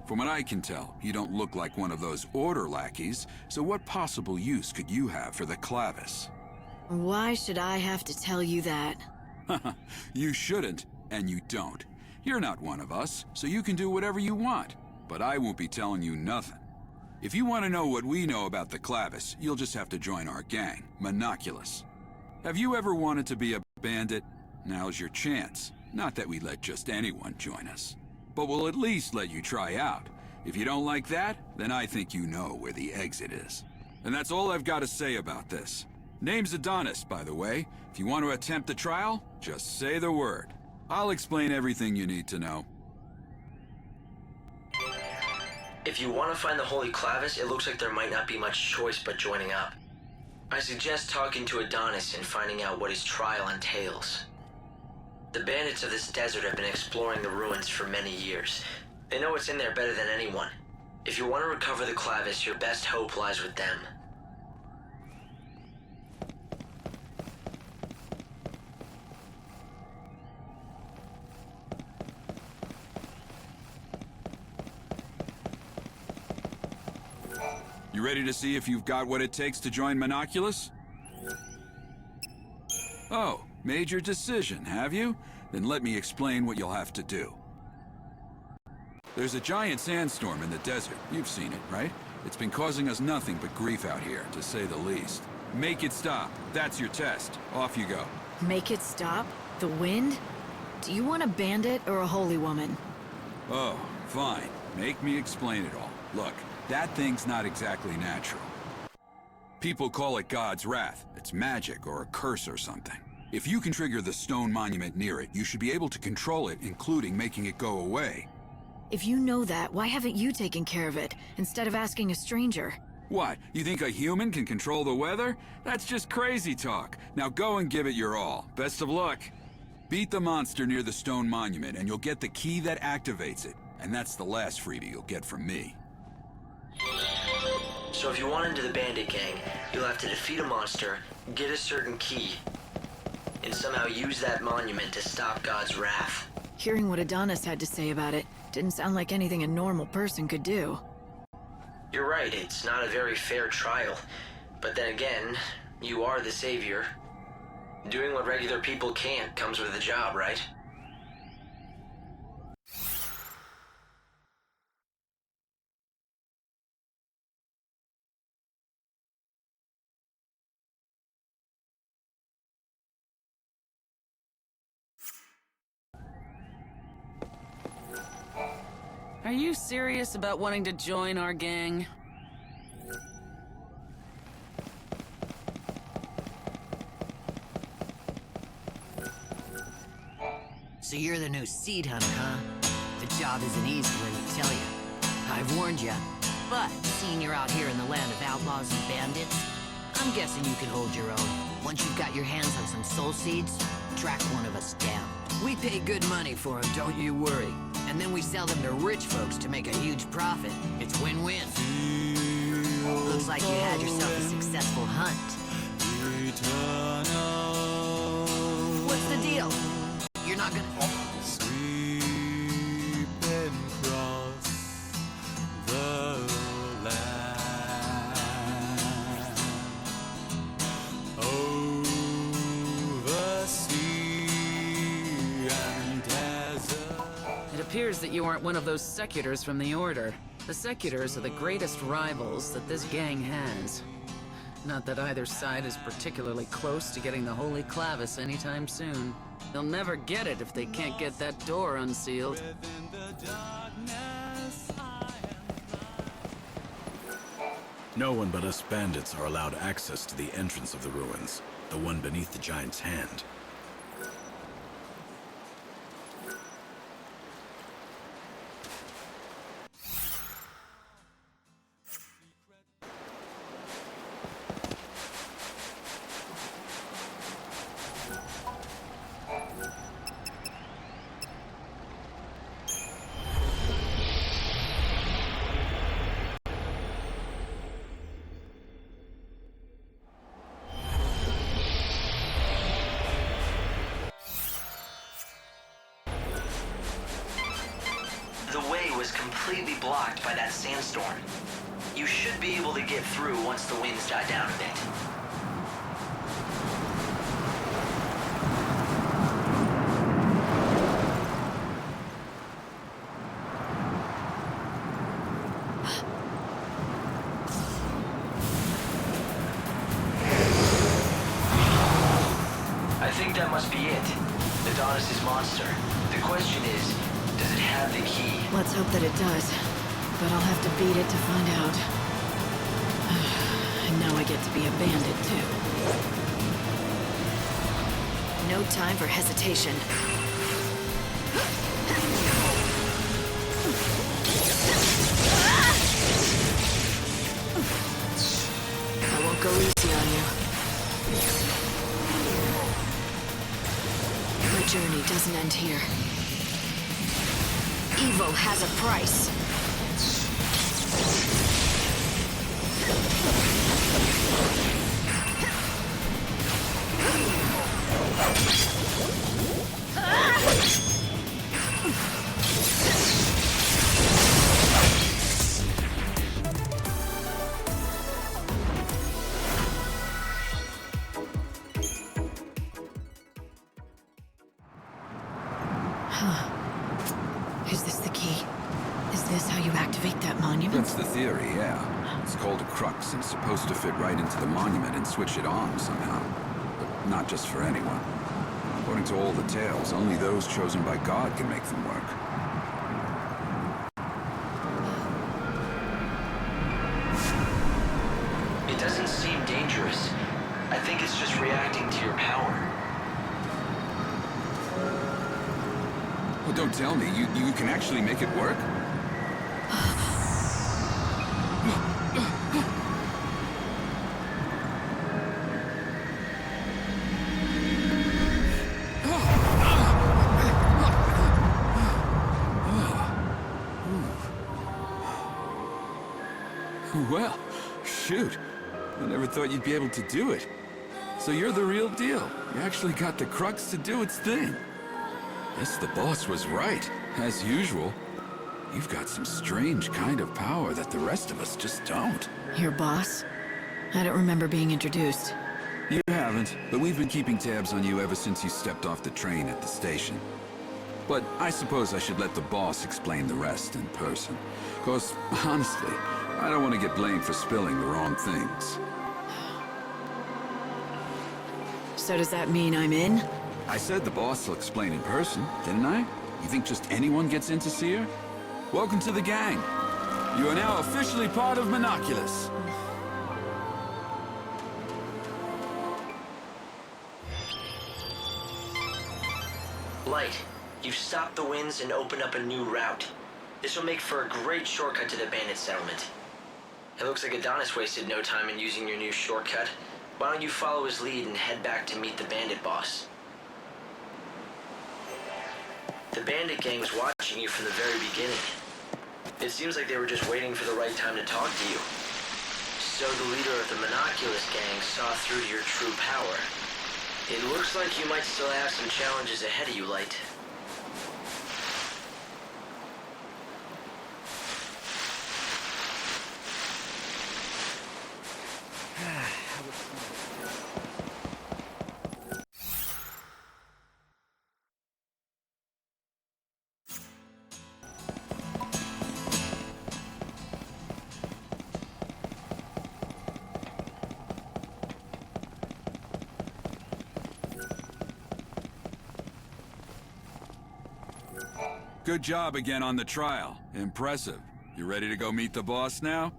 From what I can tell, you don't look like one of those order lackeys, so what possible use could you have for the Clavis? Why should I have to tell you that? You shouldn't, and you don't. You're not one of us, so you can do whatever you want. But I won't be telling you nothing. If you want to know what we know about the Clavis, you'll just have to join our gang, Monoculus. Have you ever wanted to be a bandit? Now's your chance. Not that we let just anyone join us. But we'll at least let you try out. If you don't like that, then I think you know where the exit is. And that's all I've got to say about this. Name's Adonis, by the way. If you want to attempt the trial, just say the word. I'll explain everything you need to know. If you want to find the Holy Clavis, it looks like there might not be much choice but joining up. I suggest talking to Adonis and finding out what his trial entails. The bandits of this desert have been exploring the ruins for many years. They know what's in there better than anyone. If you want to recover the Clavis, your best hope lies with them. You ready to see if you've got what it takes to join Monoculus? Oh, made your decision, have you? Then let me explain what you'll have to do. There's a giant sandstorm in the desert. You've seen it, right? It's been causing us nothing but grief out here, to say the least. Make it stop. That's your test. Off you go. Make it stop? The wind? Do you want a bandit or a holy woman? Oh, fine. Make me explain it all. Look, that thing's not exactly natural. People call it God's wrath. It's magic or a curse or something. If you can trigger the stone monument near it, you should be able to control it, including making it go away. If you know that, why haven't you taken care of it, instead of asking a stranger? What, you think a human can control the weather? That's just crazy talk. Now go and give it your all. Best of luck. Beat the monster near the stone monument, and you'll get the key that activates it. And that's the last freebie you'll get from me. So if you want into the bandit gang, you'll have to defeat a monster, get a certain key, and somehow use that monument to stop God's wrath. Hearing what Adonis had to say about it didn't sound like anything a normal person could do. You're right, it's not a very fair trial. But then again, you are the savior. Doing what regular people can't comes with the job, right? Are you serious about wanting to join our gang? So you're the new seed hunter, huh? The job isn't easy, let me tell you. I've warned you. But seeing you're out here in the land of outlaws and bandits, I'm guessing you can hold your own. Once you've got your hands on some soul seeds, track one of us down. We pay good money for them, don't you worry. And then we sell them to rich folks to make a huge profit. It's win-win. Looks like you had yourself a successful hunt. What's the deal? You're not gonna... Sweep and cross the land over sea and desert. It appears that you aren't one of those secutors from the Order. The secutors are the greatest rivals that this gang has. Not that either side is particularly close to getting the Holy Clavis anytime soon. They'll never get it if they can't get that door unsealed. No one but us bandits are allowed access to the entrance of the ruins, the one beneath the giant's hand. The way was completely blocked by that sandstorm. You should be able to get through once the winds die down a bit. I think that must be it. Adonis' monster. The question is, does it have the key? Let's hope that it does. But I'll have to beat it to find out. And now I get to be a bandit, too. No time for hesitation. I won't go easy on you. My journey doesn't happened here? Evil has a price. Is this the key? Is this how you activate that monument? That's the theory, yeah. It's called a crux and it's supposed to fit right into the monument and switch it on somehow. But not just for anyone. According to all the tales, only those chosen by God can make them work. It doesn't seem dangerous. I think it's just reacting to your power. Well, don't tell me. You can actually make it work? Well, shoot. I never thought you'd be able to do it. So you're the real deal. You actually got the crux to do its thing. Guess the boss was right, as usual. You've got some strange kind of power that the rest of us just don't. Your boss? I don't remember being introduced. You haven't, but we've been keeping tabs on you ever since you stepped off the train at the station. But I suppose I should let the boss explain the rest in person. 'Cause, honestly, I don't want to get blamed for spilling the wrong things. So does that mean I'm in? I said the boss will explain in person, didn't I? You think just anyone gets in to see her? Welcome to the gang. You are now officially part of Monoculus. Light, you've stopped the winds and opened up a new route. This will make for a great shortcut to the bandit settlement. It looks like Adonis wasted no time in using your new shortcut. Why don't you follow his lead and head back to meet the bandit boss? The bandit gang was watching you from the very beginning. It seems like they were just waiting for the right time to talk to you. So the leader of the Monoculus gang saw through to your true power. It looks like you might still have some challenges ahead of you, Light. Good job again on the trial. Impressive. You ready to go meet the boss now?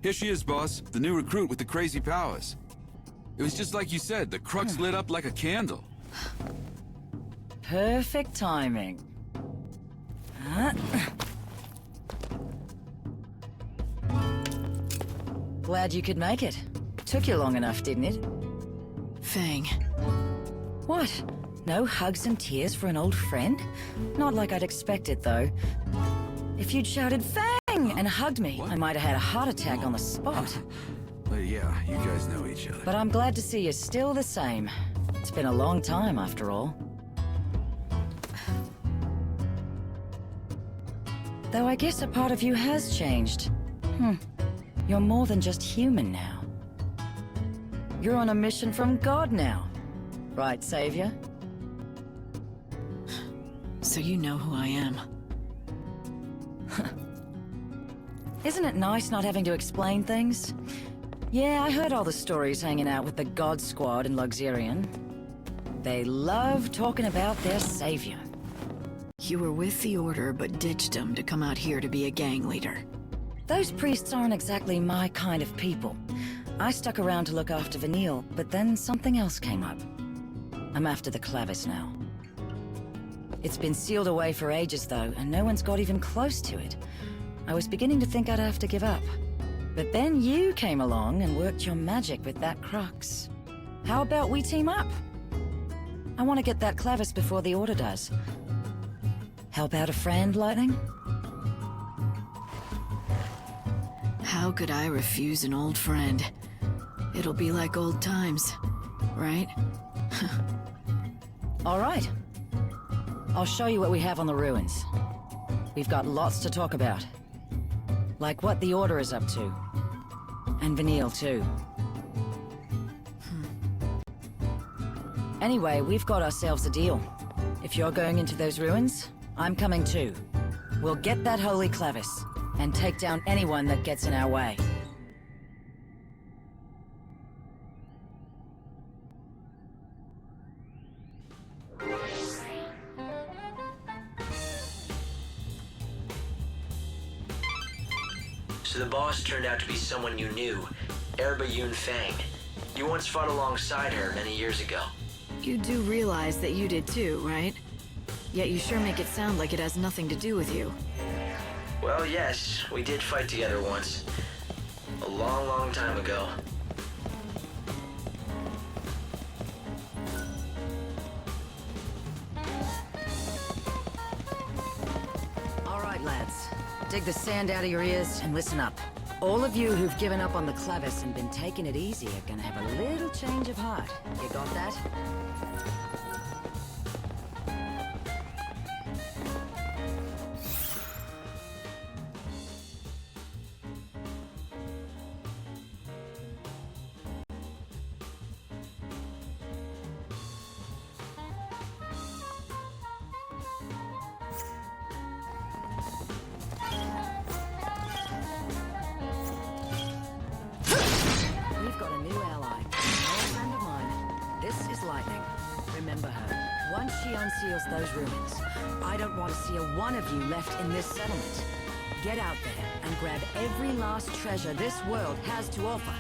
Here she is, boss. The new recruit with the crazy powers. It was just like you said, the crux lit up like a candle. Perfect timing. Glad you could make it. Took you long enough, didn't it? Fang. What? No hugs and tears for an old friend? Not like I'd expected, though. If you'd shouted Fang and hugged me, I might have had a heart attack on the spot. Yeah, you guys know each other. But I'm glad to see you're still the same. It's been a long time, after all. Though I guess a part of you has changed. You're more than just human now. You're on a mission from God now. Right, Savior? So you know who I am. Isn't it nice not having to explain things? Yeah, I heard all the stories hanging out with the God Squad in Luxurion. They love talking about their savior. You were with the Order, but ditched them to come out here to be a gang leader. Those priests aren't exactly my kind of people. I stuck around to look after Vanille, but then something else came up. I'm after the Clavis now. It's been sealed away for ages, though, and no one's got even close to it. I was beginning to think I'd have to give up. But then you came along and worked your magic with that crux. How about we team up? I want to get that Clavis before the Order does. Help out a friend, Lightning? How could I refuse an old friend? It'll be like old times, right? All right. I'll show you what we have on the ruins. We've got lots to talk about. Like what the Order is up to. And Vanille, too. Anyway, we've got ourselves a deal. If you're going into those ruins, I'm coming too. We'll get that holy Clavis, and take down anyone that gets in our way. So the boss turned out to be someone you knew, Erba Yun Fang. You once fought alongside her many years ago. You do realize that you did too, right? Yet you sure make it sound like it has nothing to do with you. Well, yes, we did fight together once. A long, long time ago. All right, lads. Dig the sand out of your ears and listen up. All of you who've given up on the Clavis and been taking it easy are gonna have a little change of heart. You got that? We've got a new ally, an old friend of mine. This is Lightning. Remember her. Once she unseals those ruins, I don't want to see a one of you left in this settlement. Get out there and grab every last treasure this world has to offer.